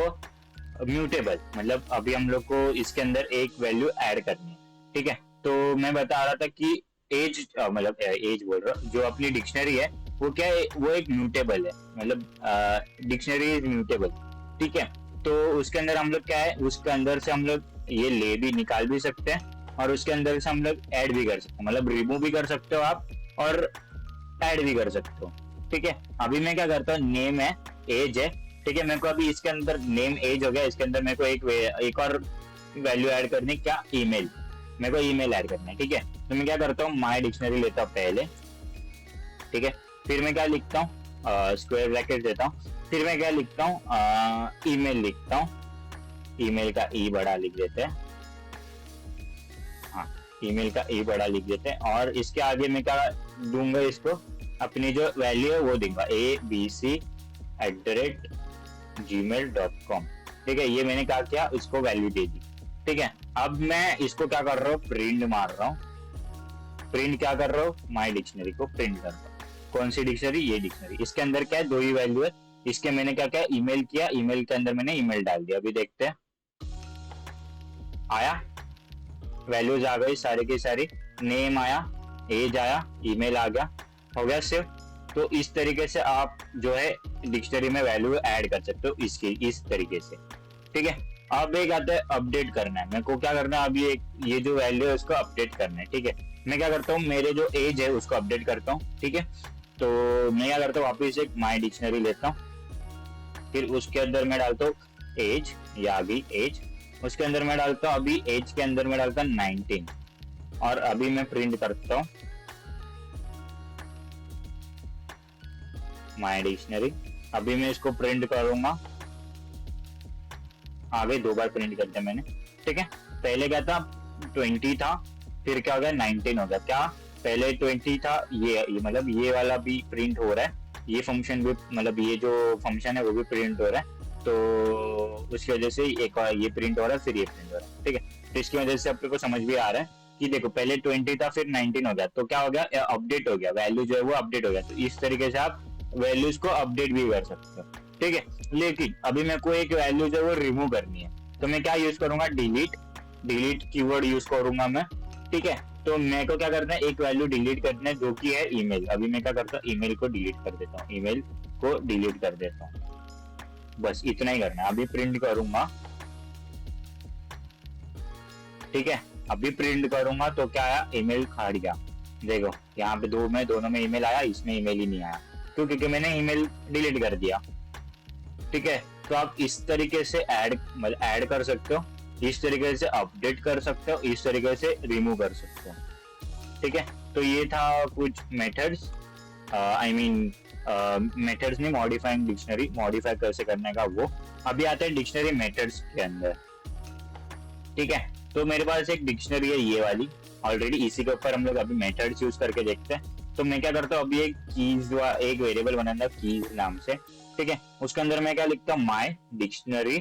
म्यूटेबल, मतलब अभी हम लोग को इसके अंदर एक वैल्यू ऐड करनी है, ठीक है। तो मैं बता रहा था कि एज मतलब एज बोल रहा हूँ, जो अपनी डिक्शनरी है वो क्या है, वो एक म्यूटेबल है, मतलब डिक्शनरी इज म्यूटेबल, ठीक है। तो उसके अंदर हम लोग क्या है, उसके अंदर से हम लोग ये ले भी निकाल भी सकते हैं और उसके अंदर से हम लोग ऐड भी कर सकते हैं, मतलब रिमूव भी कर सकते हो आप और ऐड भी कर सकते हो, ठीक है। अभी मैं क्या करता हूँ, नेम है, एज है, ठीक है, मेरे को अभी इसके अंदर नेम एज हो गया, इसके अंदर मेरे को एक और वैल्यू ऐड करनी, क्या, ईमेल, मेरे को ईमेल ऐड करना है, ठीक है। तो मैं क्या करता हूँ, माई डिक्शनरी लेता हूँ पहले, ठीक है, फिर मैं क्या लिखता हूँ, स्क्वायर ब्रैकेट देता हूँ, फिर मैं क्या लिखता हूँ, ईमेल लिखता हूँ, ईमेल का ई बड़ा लिख देते हैं, हाँ, ईमेल का ई बड़ा लिख देते हैं, और इसके आगे मैं क्या दूंगा, इसको अपनी जो वैल्यू है वो दूंगा, abc@gmail.com, ठीक है। ये मैंने क्या किया, इसको वैल्यू दे दी, ठीक है। अब मैं इसको क्या कर रहा हूँ, प्रिंट मार रहा हूँ, प्रिंट क्या कर रहा हूँ, माई डिक्शनरी को प्रिंट कर रहा हूँ। कौन सी डिक्शनरी, ये डिक्शनरी, इसके अंदर क्या है, दो ही वैल्यू है, इसके मैंने क्या किया, ईमेल किया, ईमेल के अंदर मैंने ईमेल डाल दिया। अभी देखते हैं आया, वैल्यूज आ गई सारी की सारी, नेम आया, एज आया, ईमेल आ गया, हो गया सेव। तो इस तरीके से आप जो है डिक्शनरी में वैल्यू ऐड कर सकते हो इसकी, इस तरीके से, ठीक है। अब एक आता है अपडेट करना है, मेरे को क्या करना है, अभी एक ये जो वैल्यू है उसको अपडेट करना है, ठीक है। मैं क्या करता हूँ, मेरे जो एज है उसको अपडेट करता हूँ, ठीक है। तो मैं क्या करता हूँ, वापिस एक माई डिक्शनरी लेता हूँ, फिर उसके अंदर मैं डालता हूँ एज, या अभी एज, उसके अंदर मैं डालता हूँ, अभी एज के अंदर मैं डालता हूँ 19, और अभी मैं प्रिंट करता हूँ माई डिक्शनरी। अभी मैं इसको प्रिंट करूंगा, आगे दो बार प्रिंट कर दिया मैंने, ठीक है। पहले क्या था, 20 था, फिर क्या हो गया, 19 हो गया, क्या, पहले 20 था, ये मतलब ये वाला भी प्रिंट हो रहा है, ये फंक्शन भी, मतलब ये जो फंक्शन है वो भी प्रिंट हो रहा है, तो उसकी वजह से एक और ये प्रिंट हो रहा है, फिर ये प्रिंट हो रहा है, ठीक है। तो इसकी वजह से अपने को समझ भी आ रहा है कि देखो पहले 20 था फिर 19 हो गया, तो क्या हो गया, अपडेट हो गया, वैल्यू जो है वो अपडेट हो गया। तो इस तरीके से आप वैल्यूज को अपडेट भी कर सकते हो, ठीक है। लेकिन अभी मेरे को एक वैल्यू जो है वो रिमूव करनी है, तो मैं क्या यूज करूंगा, डिलीट, डिलीट कीवर्ड यूज करूंगा मैं, ठीक है। तो मेरे को क्या करना है, एक वैल्यू डिलीट करना है जो कि है ईमेल। अभी मैं क्या करता हूँ, ईमेल को डिलीट कर देता हूँ, ईमेल को डिलीट कर देता हूँ, बस इतना ही करना है। अभी प्रिंट करूंगा, ठीक है, अभी प्रिंट करूंगा तो क्या आया, ईमेल खा गया। देखो यहाँ पे दोनों में ईमेल आया, इसमें ईमेल ही नहीं आया, क्यों, क्योंकि मैंने ईमेल डिलीट कर दिया, ठीक है। तो आप इस तरीके से ऐड कर सकते हो, इस तरीके से अपडेट कर सकते हो, इस तरीके से रिमूव कर सकते हो, ठीक है। तो ये था कुछ मेथड्स, आई मीन मेथड्स नहीं, मॉडिफाइंग डिक्शनरी, मॉडिफाई कैसे करने का वो। अभी आते हैं डिक्शनरी मेथड्स के अंदर, ठीक है। तो मेरे पास एक डिक्शनरी है ये वाली ऑलरेडी, इसी के ऊपर हम लोग अभी मेथड्स यूज करके देखते हैं। तो मैं क्या करता हूँ, अभी एक कीज, एक वेरिएबल बनाना कीज नाम से, ठीक है। उसके अंदर मैं क्या लिखता हूँ, माई डिक्शनरी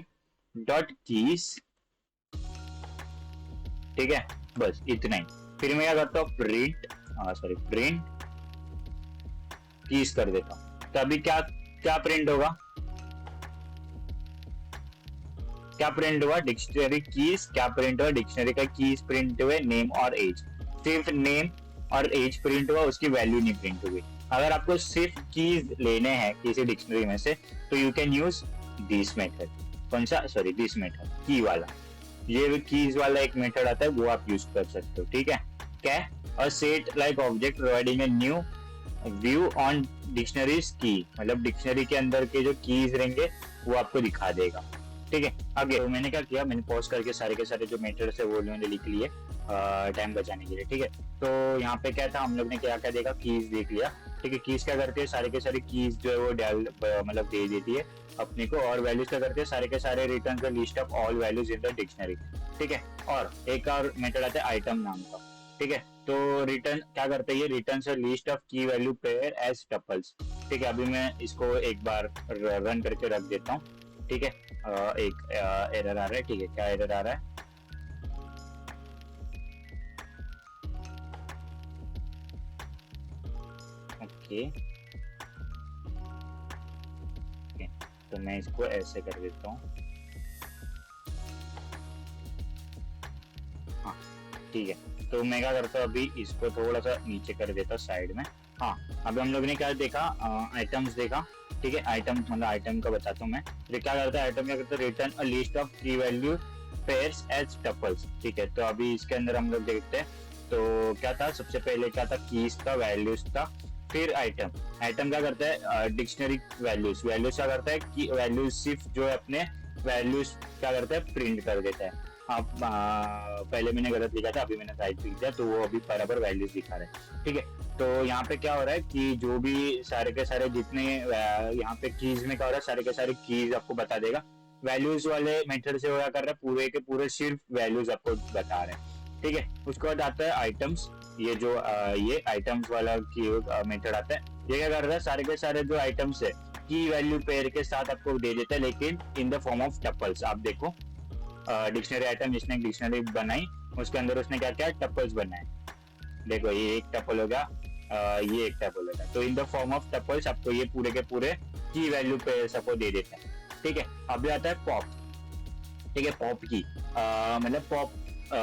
डॉट कीज, ठीक है, बस इतना ही। फिर मैं क्या करता हूँ, प्रिंट कीज कर देता हूँ। तो अभी क्या क्या प्रिंट होगा, क्या प्रिंट हुआ, डिक्शनरी कीज, क्या प्रिंट हुआ, डिक्शनरी का कीज प्रिंट हुए, नेम और एज, सिर्फ नेम और एज प्रिंट हुआ, उसकी वैल्यू नहीं प्रिंट हुई। अगर आपको सिर्फ कीज लेने हैं किसी डिक्शनरी में से, तो you can use this method. कौन सा, सॉरी दिस मेथड, की वाला, ये कीज वाला एक मेथड आता है, वो आप यूज कर सकते हो, ठीक है। क्या, और set like object providing a new view on dictionaries की, मतलब डिक्शनरी के अंदर के जो कीज रहेंगे वो आपको दिखा देगा, ठीक है। आगे तो मैंने क्या किया, मैंने पॉज करके सारे के सारे जो मेथड्स है वो मैंने लिख लिए टाइम बचाने के लिए, ठीक है। तो यहाँ पे क्या था, हम लोग ने क्या क्या देखा, कीज देख लिया, ठीक है। कीज क्या करते हैं, सारे के सारे कीज जो है वो मतलब दे देती है अपने को। और वैल्यूज क्या करते हैं, सारे के सारे return the list of all values in the dictionary, ठीक है। और एक और मेथड आता है आइटम नाम का, ठीक है। तो रिटर्न क्या करते हैं, ये रिटर्न से list of key value pair as tuples, ठीक है। अभी मैं इसको एक बार रन करके रख देता हूँ, ठीक है। एक एरर आ रहा है, ठीक है, क्या एरर आ रहा है, ओके, तो मैं इसको ऐसे कर देता हूँ, हाँ, ठीक है। तो मैं क्या करता हूँ, अभी इसको थोड़ा सा नीचे कर देता हूँ साइड में। हाँ, अभी हम लोग ने क्या देखा, आइटम्स देखा, ठीक है। आइटम मतलब आइटम का बताता हूँ मैं, तो क्या करता है आइटम, क्या करता है, return a list of key value pairs as tuples, ठीक है। तो अभी इसके अंदर हम लोग देखते हैं, तो क्या था, सबसे पहले क्या था, कीज था, वैल्यूज था, फिर आइटम। आइटम क्या करता है, डिक्शनरी वैल्यूज, वैल्यूज क्या करता है कि वैल्यूज सिर्फ जो है अपने वैल्यूज क्या करता है, प्रिंट कर देता है। आप पहले मैंने गलत लिखा था, अभी मैंने राइट लिख दिया, तो वो अभी बराबर वैल्यूज दिखा रहा है, ठीक है। तो यहाँ पे क्या हो रहा है कि जो भी सारे के सारे जितने यहाँ पे कीज में क्या हो रहा है, सारे के सारे कीज आपको बता देगा। वैल्यूज वाले मेथड से क्या कर रहा है, पूरे के पूरे सिर्फ वैल्यूज आपको बता रहे हैं, ठीक है। उसके बाद आता है आइटम्स, ये जो ये आइटम्स वाला की मेथड आता है, ये क्या कर रहा है, सारे के सारे जो आइटम्स है की वैल्यू पेयर के साथ आपको दे देता है, लेकिन in the form of tuples. आप देखो डिक्शनरी आइटम, जिसने डिक्शनरी बनाई उसके अंदर उसने क्या किया, टपल्स बनाए, देखो ये एक टपल हो गया, ये एक टपल हो गया। तो in the form of tuples आपको ये पूरे के पूरे की वैल्यू पेयर्स आपको दे देता है, ठीक है। अभी आता है पॉप, ठीक है। पॉप की मतलब पॉप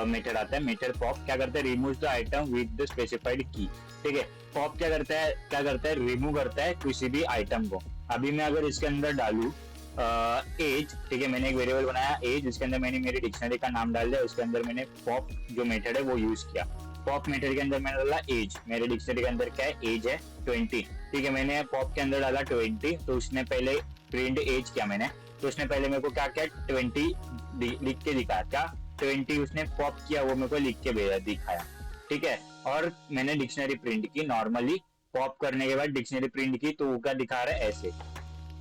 मेथड आता है, मेथड पॉप क्या करता है, remove the item with the specified की, ठीक है। पॉप क्या करता है, रिमूव करता है किसी भी आइटम को। अभी मैं अगर इसके अंदर डालू एज, ठीक है, मैंने एक वेरिएबल बनाया एज, इसके अंदर मैंने मेरी डिक्शनरी का नाम डाल दिया, उसके अंदर मैंने पॉप जो मेथड है वो यूज किया। पॉप मेथड के अंदर मैंने डाला एज, मेरे डिक्शनरी के अंदर क्या है, एज है 20, ठीक है। मैंने पॉप के अंदर डाला 20, तो उसने पहले प्रिंट एज किया मैंने, तो उसने पहले मेरे को क्या किया, 20 लिख के दिखाया, क्या 20 उसने पॉप किया, वो मेरे को लिख के दिखाया, ठीक है। और मैंने डिक्शनरी प्रिंट की, नॉर्मली पॉप करने के बाद डिक्शनरी प्रिंट की, तो वो क्या दिखा रहा है, ऐसे,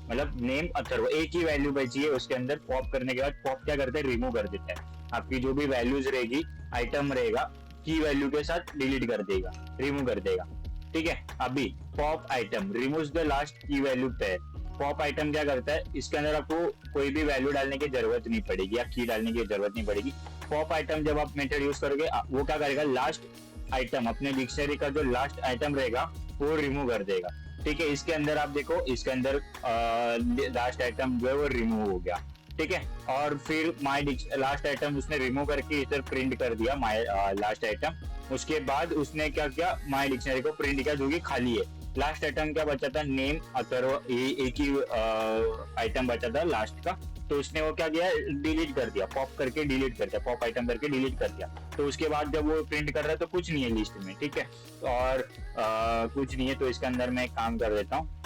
मतलब नेम अथर्व, एक ही वैल्यू बची है उसके अंदर। पॉप करने के बाद पॉप क्या करता है, रिमूव कर देता है, आपकी जो भी वैल्यूज रहेगी, आइटम रहेगा, की वैल्यू के साथ डिलीट कर देगा, रिमूव कर देगा, ठीक है। अभी pop item removes the last की वैल्यू पेयर, पॉप आइटम क्या करता है, इसके अंदर आपको कोई भी वैल्यू डालने की जरूरत नहीं पड़ेगी या की डालने की जरूरत नहीं पड़ेगी। पॉप आइटम जब आप मेथड यूज करोगे वो क्या करेगा, लास्ट आइटम अपने डिक्शनरी का जो लास्ट आइटम रहेगा वो रिमूव कर देगा। ठीक है, इसके अंदर आप देखो, इसके अंदर लास्ट आइटम जो है वो रिमूव हो गया। ठीक है, और फिर माय लास्ट आइटम उसने रिमूव करके इधर प्रिंट कर दिया माय लास्ट आइटम। उसके बाद उसने क्या किया, माय डिक्शनरी को प्रिंट किया जो कि खाली है। लास्ट आइटम क्या बचा था, नेम अथर्व, एक ही आइटम बचा था लास्ट का, तो उसने वो क्या किया, डिलीट कर दिया, पॉप करके डिलीट कर दिया, पॉप आइटम करके डिलीट कर दिया। तो उसके बाद जब वो प्रिंट कर रहा है तो कुछ नहीं है लिस्ट में। ठीक है, और कुछ नहीं है, तो इसके अंदर मैं एक काम कर देता हूँ,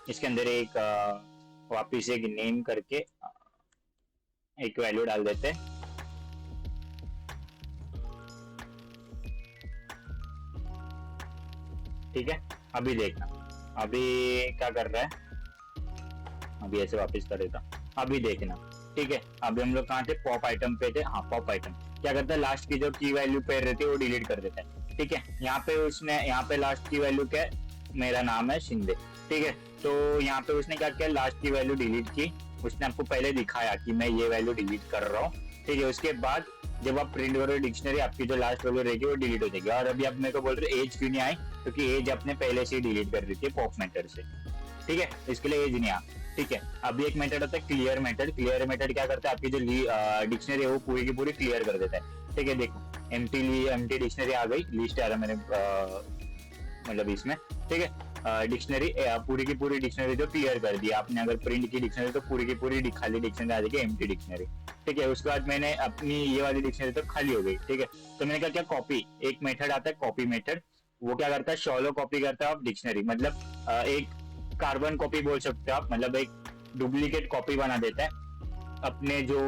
इसके अंदर एक वापिस एक नेम करके एक वैल्यू डाल देते हैं। ठीक है, अभी देखना अभी क्या कर रहा है, अभी ऐसे वापस कर देता, अभी देखना। ठीक है, अभी हम लोग कहाँ थे, पॉप आइटम पे थे। हाँ, पॉप आइटम क्या करता है, लास्ट की जो की वैल्यू पेयर रहती है वो डिलीट कर देता है। ठीक है, यहाँ पे उसने, यहाँ पे लास्ट की वैल्यू क्या है, मेरा नाम है शिंदे। ठीक है, तो यहाँ पे उसने क्या किया, लास्ट की वैल्यू डिलीट की, उसने आपको पहले दिखाया कि मैं ये वैल्यू डिलीट कर रहा हूँ। ठीक है, उसके बाद जब आप प्रिंट करोगे डिक्शनरी, आपकी जो लास्ट वैल्यू रहेगी वो डिलीट हो जाएगी। और अभी आप मेरे को बोल रहे एज क्यों नहीं आई, क्योंकि एज आपने पहले से ही डिलीट कर दी थी पॉप मेथड से। ठीक है, इसके लिए एज नहीं आ। ठीक है, अभी एक मेथड होता है क्लियर मेथड। क्लियर मेथड क्या करता है, आपकी जो डिक्शनरी है वो पूरी की पूरी क्लियर कर देता है। ठीक है, देखो एम्प्टी डिक्शनरी आ गई, लिस्ट आ रहा मैंने मतलब इसमें। ठीक है, डिक्शनरी पूरी की पूरी डिक्शनरी तो क्लियर कर दिया आपने। अगर प्रिंट की डिक्शनरी तो पूरी की पूरी खाली डिक्शनरी आ जाएगी, एम्प्टी डिक्शनरी। ठीक है, उसके बाद मैंने अपनी ये वाली डिक्शनरी तो खाली हो गई। ठीक है, तो मैंने क्या, कॉपी, एक मेथड आता है कॉपी मेथड। वो क्या करता है, शॉलो कॉपी करता है आप डिक्शनरी, मतलब एक कार्बन कॉपी बोल सकते हो आप, मतलब एक डुप्लीकेट कॉपी बना देता है अपने जो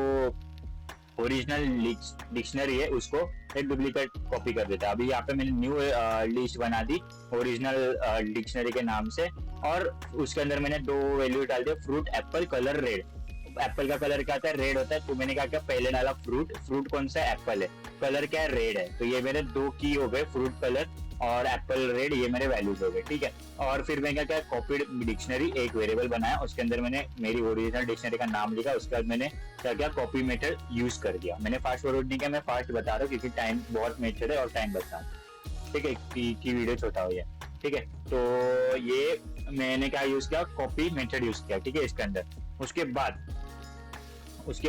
ओरिजिनल डिक्शनरी है उसको एक डुप्लीकेट कॉपी कर देता है। अभी यहाँ पे मैंने न्यू लिस्ट बना दी ओरिजिनल डिक्शनरी के नाम से, और उसके अंदर मैंने 2 वैल्यू डाल दिया, fruit, apple, colour red. Apple का कलर क्या आता है, रेड होता है, तो मैंने क्या किया, पहले डाला फ्रूट, फ्रूट कौन सा है, एप्पल है, कलर क्या है, रेड है। तो ये मेरे 2 की हो गए, फ्रूट कलर और एप्पल रेड, ये मेरे वैल्यूज हो गए। ठीक है, और फिर मैं क्या किया, कॉपीड डिक्शनरी एक वेरिएबल बनाया, उसके अंदर मैंने मेरी ओरिजिनल डिक्शनरी का नाम लिखा। उसके बाद मैंने क्या किया, कॉपी मेथड यूज कर दिया। मैंने फास्ट फॉरवर्ड नहीं किया, मैं फास्ट बता रहा हूँ क्योंकि टाइम बहुत मेथड है और टाइम बचा। ठीक है, की वीडियो छोटा हो गया। ठीक है, तो ये मैंने क्या यूज किया, कॉपी मेथड यूज किया। ठीक है, इसके अंदर उसके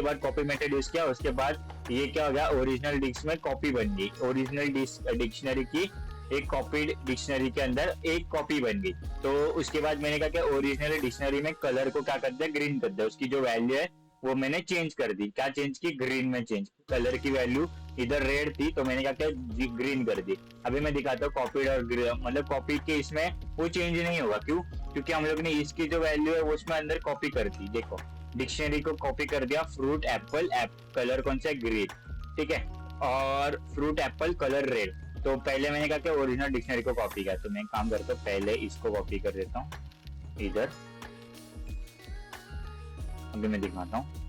बाद कॉपी मेथड यूज किया। उसके बाद ये क्या हो गया, ओरिजिनल डिक्स में कॉपी बन गई, ओरिजिनल डिक्शनरी की एक कॉपी डिक्शनरी के अंदर एक कॉपी बन गई। तो उसके बाद मैंने कहा कि ओरिजिनल डिक्शनरी में कलर को क्या कर दिया, ग्रीन कर दिया, उसकी जो वैल्यू है वो मैंने चेंज कर दी। क्या चेंज की, ग्रीन में चेंज। कलर की वैल्यू इधर रेड थी तो मैंने क्या किया, ग्रीन कर दी। अभी मैं दिखाता हूँ कॉपी और मतलब कॉपी के इसमें वो चेंज नहीं होगा। क्यों, क्योंकि हम लोग ने इसकी जो वैल्यू है वो उसमें अंदर कॉपी कर दी। देखो डिक्शनरी को कॉपी कर दिया, फ्रूट एप्पल, कलर कौन सा है, ग्रीन। ठीक है, और फ्रूट एप्पल कलर रेड। तो पहले मैंने कहा कि ओरिजिनल डिक्शनरी को कॉपी किया, तो मैं काम करता हूँ, पहले इसको कॉपी कर देता हूँ इधर। अभी मैं दिखाता हूँ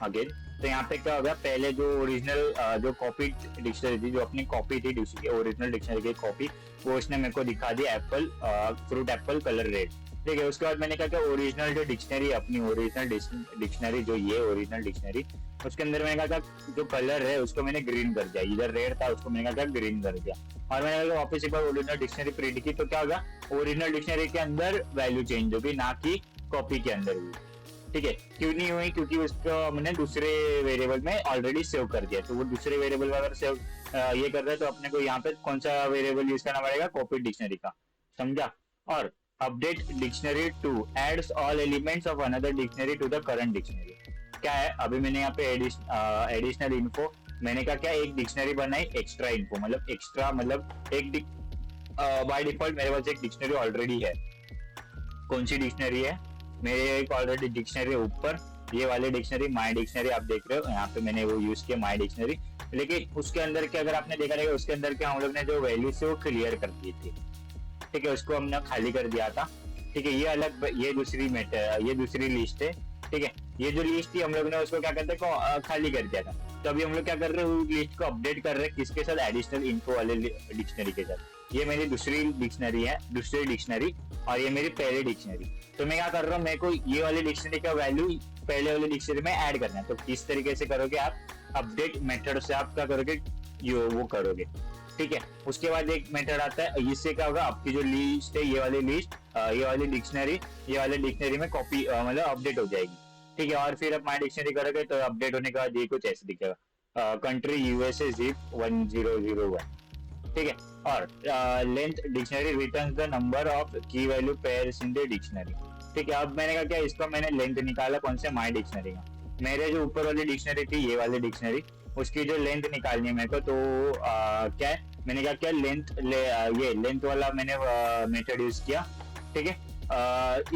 आगे। तो यहाँ पे क्या होगा, पहले जो ओरिजिनल जो कॉपी डिक्शनरी थी, जो अपनी कॉपी थी ओरिजिनल डिक्शनरी की कॉपी, वो उसने मेरे को दिखा दी, apple, fruit apple colour red. ठीक है, उसके बाद मैंने कहा कि ओरिजिनल जो डिक्शनरी, अपनी ओरिजिनल डिक्शनरी जो ये ओरिजिनल डिक्शनरी, उसके अंदर मैंने कहा जो कलर है उसको मैंने ग्रीन कर दिया। इधर रेड था उसको मैंने कहा ग्रीन कर दिया, और मैंने कहा वापस एक बार ओरिजिनल डिक्शनरी प्रिंट की। तो क्या होगा, ओरिजिनल डिक्शनरी के अंदर वैल्यू चेंज होगी, ना कि कॉपी के अंदर हुई। ठीक है, क्यों नहीं हुई, क्योंकि उसको हमने दूसरे वेरिएबल में ऑलरेडी सेव कर दिया। तो वो दूसरे वेरिएबल में अगर सेव ये कर रहा है तो अपने को यहाँ पे कौन सा वेरिएबल यूज करना पड़ेगा, कॉपी डिक्शनरी का, समझा। और update dictionary to adds all elements of another dictionary to the current dictionary. क्या है, अभी मैंने यहाँ पे एडिशनल इन्फो, मैंने क्या क्या एक डिक्शनरी बनाई, एक्स्ट्रा इन्फो, मतलब एक्स्ट्रा मतलब एक बाय डिफॉल्ट मेरे पास एक डिक्शनरी ऑलरेडी है। कौन सी डिक्शनरी है, मेरे एक ऑलरेडी डिक्शनरी ऊपर, ये वाले डिक्शनरी माय डिक्शनरी आप देख रहे हो, यहाँ पे मैंने वो यूज किया माय डिक्शनरी। लेकिन उसके अंदर के अगर आपने देखा रहेगा, उसके अंदर के हम लोग ने जो वैल्यूज है वो क्लियर कर दी थी। ठीक है, उसको हमने खाली कर दिया था। ठीक है, ये अलग, ये दूसरी लिस्ट है, ठीक है, ये जो लिस्ट थी हम लोग ने उसको क्या करते हैं खाली कर दिया था। तो अभी हम लोग क्या कर रहे हैं, लिस्ट को अपडेट कर रहे हैं किसके साथ, एडिशनल इन्फो वाले डिक्शनरी के साथ। ये मेरी दूसरी डिक्शनरी है, दूसरी डिक्शनरी, और ये मेरी पहली डिक्शनरी। तो मैं क्या कर रहा हूँ, मेरे को ये वाली डिक्शनरी का वैल्यू पहले वाली डिक्शनरी में ऐड करना है। तो किस तरीके से करोगे आप, अपडेट मेथड से आप क्या करोगे, वो करोगे, ठीक है। उसके बाद एक मेथड आता है, इससे क्या होगा, आपकी जो लिस्ट है, ये वाली लिस्ट, ये वाली डिक्शनरी, ये वाले डिक्शनरी में कॉपी मतलब अपडेट हो जाएगी, ठीक है। और फिर आप माई डिक्शनरी करोगे तो अपडेट होने के बाद ये कुछ ऐसे दिखेगा, कंट्री यूएसए जिप 1001, ठीक है। और length dictionary returns the number of key value pairs in the dictionary, ठीक है। अब मैंने कहा क्या, इसका मैंने लेंथ निकाला कौन से, माई डिक्शनरी का। मेरे जो ऊपर वाली डिक्शनरी थी, ये वाली डिक्शनरी, उसकी जो लेंथ निकालनी है मेरे को, तो क्या है, मैंने कहा क्या लेंथ ये लेंथ वाला मैंने मेथड यूज किया, ठीक है।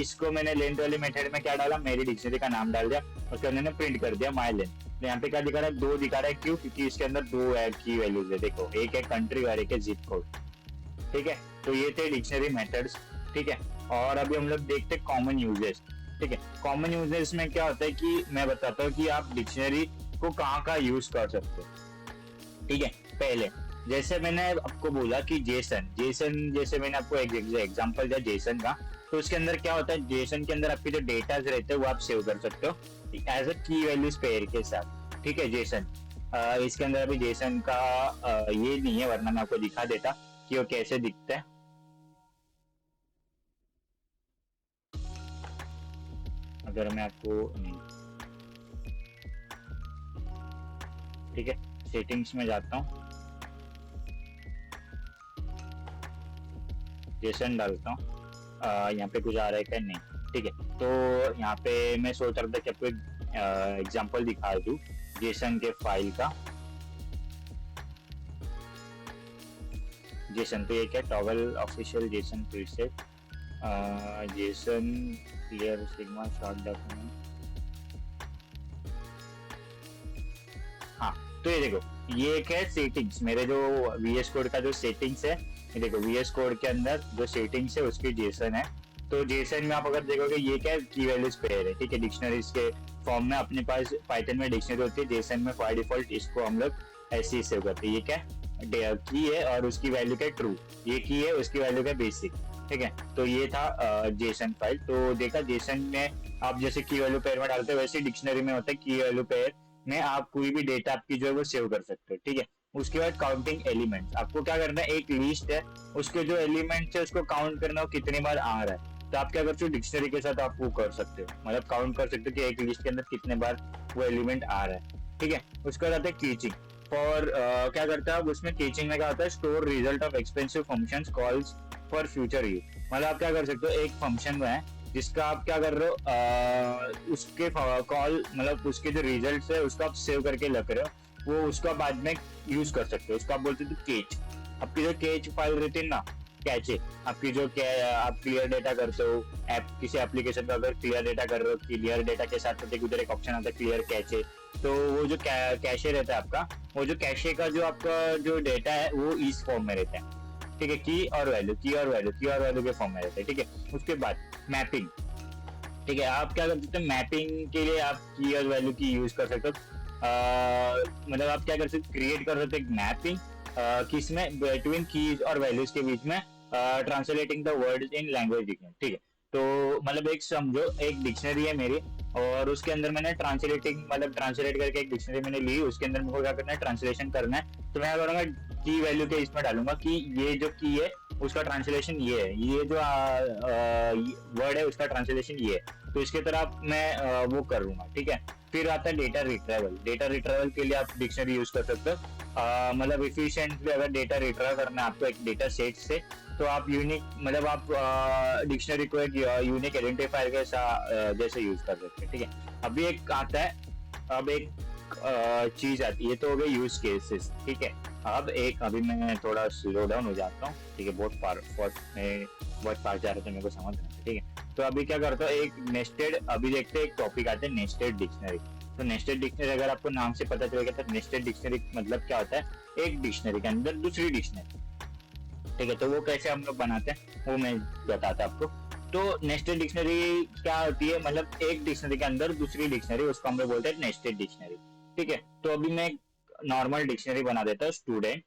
इसको मैंने लेंथ वाले मेथड में क्या डाला, मेरी डिक्शनरी का नाम डाल दिया, उसके अंदर मैंने प्रिंट कर दिया माई लेंथ। तो यहाँ पे क्या दिखा रहा है, 2 दिखा रहा है, क्यों, क्योंकि इसके अंदर 2 की वैल्यूज है, देखो, एक है कंट्री और एक है जिप कोड, ठीक है। तो ये थे डिक्शनरी मेथड्स, ठीक है। और अभी हम लोग देखते हैं कॉमन यूजेस, ठीक है। कॉमन यूजेस में क्या होता है कि मैं बताता हूँ कि आप डिक्शनरी को कहाँ यूज कर सकते हो, ठीक है। पहले जैसे मैंने आपको बोला कि जेसन जैसे मैंने आपको एक एग्जांपल दिया जेसन का, तो उसके अंदर क्या होता है, जेसन के अंदर आपके जो डेटाज रहते हैं वो आप सेव कर सकते हो एज अ की वैल्यूज पेयर के साथ, ठीक है। जेसन इसके अंदर अभी जेसन का ये नहीं है, वरना मैं आपको दिखा देता कि वो कैसे दिखता है। अगर मैं आपको नहीं, ठीक है, सेटिंग्स में जाता हूँ, जेसन डालता हूँ, यहाँ पे कुछ आ रहा है क्या, नहीं, ठीक है। तो यहाँ पे मैं सोच रहा था कि आपको एक एग्जांपल दिखा दूँ जेसन के फाइल का। जेसन तो ये क्या, toggle official Jason preset, Jason clear sigma short document, हाँ। तो ये देखो, ये एक है सेटिंग्स, मेरे जो वीएस कोड का जो सेटिंग्स है, ये देखो वीएस कोड के अंदर जो सेटिंग्स है उसकी जेसन है। तो जेसन में आप अगर देखोगे ये क्या है, की वैल्यूज पेयर है, ठीक है। डिक्शनरीज के फॉर्म में अपने पास पाइथन में डिक्शनरी होती है, जेसन में बाय डिफॉल्ट इसको हम लोग ऐसे ही सेव करते हैं। ये क्या है, की है और उसकी वैल्यू क्या, ट्रू, ये की है, उसकी वैल्यू क्या, बेसिक, ठीक है। तो ये था जेसन फाइल। तो देखा, जेसन में आप जैसे की वैल्यू पेयर में डालते हो, वैसे डिक्शनरी में होता है की वैल्यू पेयर में आप कोई भी डेटा आपकी जो है वो सेव कर सकते हो, ठीक है। उसके बाद काउंटिंग एलिमेंट्स, आपको क्या करना है, एक लिस्ट है, उसके जो एलिमेंट्स है उसको काउंट करना हो कितनी बार आ रहा है। तो आप क्या करते हो, डिक्शनरी के साथ आप वो कर सकते हो, मतलब काउंट कर सकते हो कि एक लिस्ट के अंदर कितने बार वो एलिमेंट आ रहा है, ठीक है। उसके बाद आता है कीचिंग, फॉर क्या करता है उसमें, कीचिंग में क्या होता है, store result of expensive functions calls for future use. मतलब आप क्या कर सकते हो, एक फंक्शन है जिसका आप क्या कर रहे हो, उसके कॉल, मतलब उसके जो रिजल्ट है उसको आप सेव करके रख रहे हो, वो उसका बाद में यूज कर सकते हो। उसको आप बोलते हो केच, आपकी जो केच फाइल रहती है ना, कैचे, आपकी जो आप क्लियर डेटा करते हो, किसी एप्लीकेशन का अगर क्लियर डेटा कर रहे हो, क्लियर डेटा के साथ साथ उधर एक ऑप्शन आता है क्लियर कैचे। तो वो जो कैशे रहता है आपका, वो जो कैशे का जो आपका जो डेटा है वो इस फॉर्म में रहता है, ठीक है। की और वैल्यू के फॉर्म में रहता है, ठीक है। उसके बाद मैपिंग, ठीक है। आप क्या कर सकते हो, मैपिंग के लिए आप की और वैल्यू की यूज कर सकते हो। मतलब आप क्या कर सकते हो, क्रिएट कर सकते हो मैपिंग किसमें, बिटवीन कीज और वैल्यूज के बीच में, translating the words in language dictionary, ठीक है। तो मतलब एक समझो, एक डिक्शनरी है मेरी और उसके अंदर मैंने ट्रांसलेट करके एक डिक्शनरी मैंने ली, उसके अंदर मेरे को क्या करना है, ट्रांसलेशन करना है। तो मैं क्या करूंगा, की वैल्यू के इसमें डालूंगा कि ये जो की है उसका ट्रांसलेशन ये है, ये जो वर्ड है उसका ट्रांसलेशन ये है। तो इसके तरह मैं वो करूंगा, ठीक है। फिर आता है डेटा रिट्राइवल के लिए आप डिक्शनरी यूज कर सकते हो। मतलब इफिशिएंटली अगर डेटा रिट्राइव करना है आपको एक डेटा सेट से, तो आप यूनिक, मतलब आप डिक्शनरी को एक यूनिक आइडेंटिफायर के जैसे यूज कर सकते हैं, ठीक है। अभी एक आता है, अब एक चीज आती है, तो हो गए यूज केसेस, ठीक है। अभी मैं थोड़ा स्लो डाउन हो जाता हूँ, ठीक है। बहुत फास्ट जा रहा था, मेरे को समझ रहा था, ठीक है। तो अभी क्या करता हूँ, एक नेस्टेड, अभी देखते हैं एक टॉपिक आते हैं नेस्टेड डिक्शनरी। तो नेस्टेड डिक्शनरी अगर आपको नाम से पता चलेगा तो नेस्टेड डिक्शनरी मतलब क्या होता है, एक डिक्शनरी के अंदर दूसरी डिक्शनरी, ठीक है। तो वो कैसे हम लोग बनाते हैं वो मैं बताता आपको। तो नेस्टेड डिक्शनरी क्या होती है, मतलब एक डिक्शनरी के अंदर दूसरी डिक्शनरी, उसको हम लोग बोलते हैं नेस्टेड डिक्शनरी। ठीक है, तो अभी मैं नॉर्मल डिक्शनरी बना देता हूँ स्टूडेंट।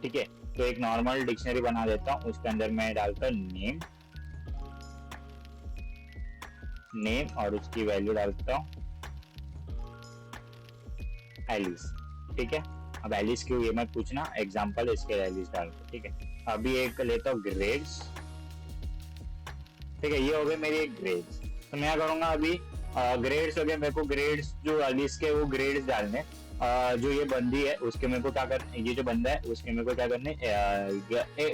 ठीक है, तो एक नॉर्मल डिक्शनरी बना देता हूँ, उसके अंदर मैं डालता हूँ नेम, नेम और उसकी वैल्यू डालता हूँ एलिस। ठीक है, अब एलिस क्यों ये मत पूछना, एग्जांपल इसके एलिस डाल दो। ठीक है, अभी एक लेता हूँ ग्रेड्स। ठीक है, ये हो गए मेरी एक ग्रेड्स। तो मैं क्या करूंगा अभी, ग्रेड्स हो गए, मेरे को ग्रेड्स जो एलिस के वो ग्रेड्स डालने। जो ये बंदी है उसके मेरे को क्या करना, ये जो बंदा है उसके मेरे को क्या करने,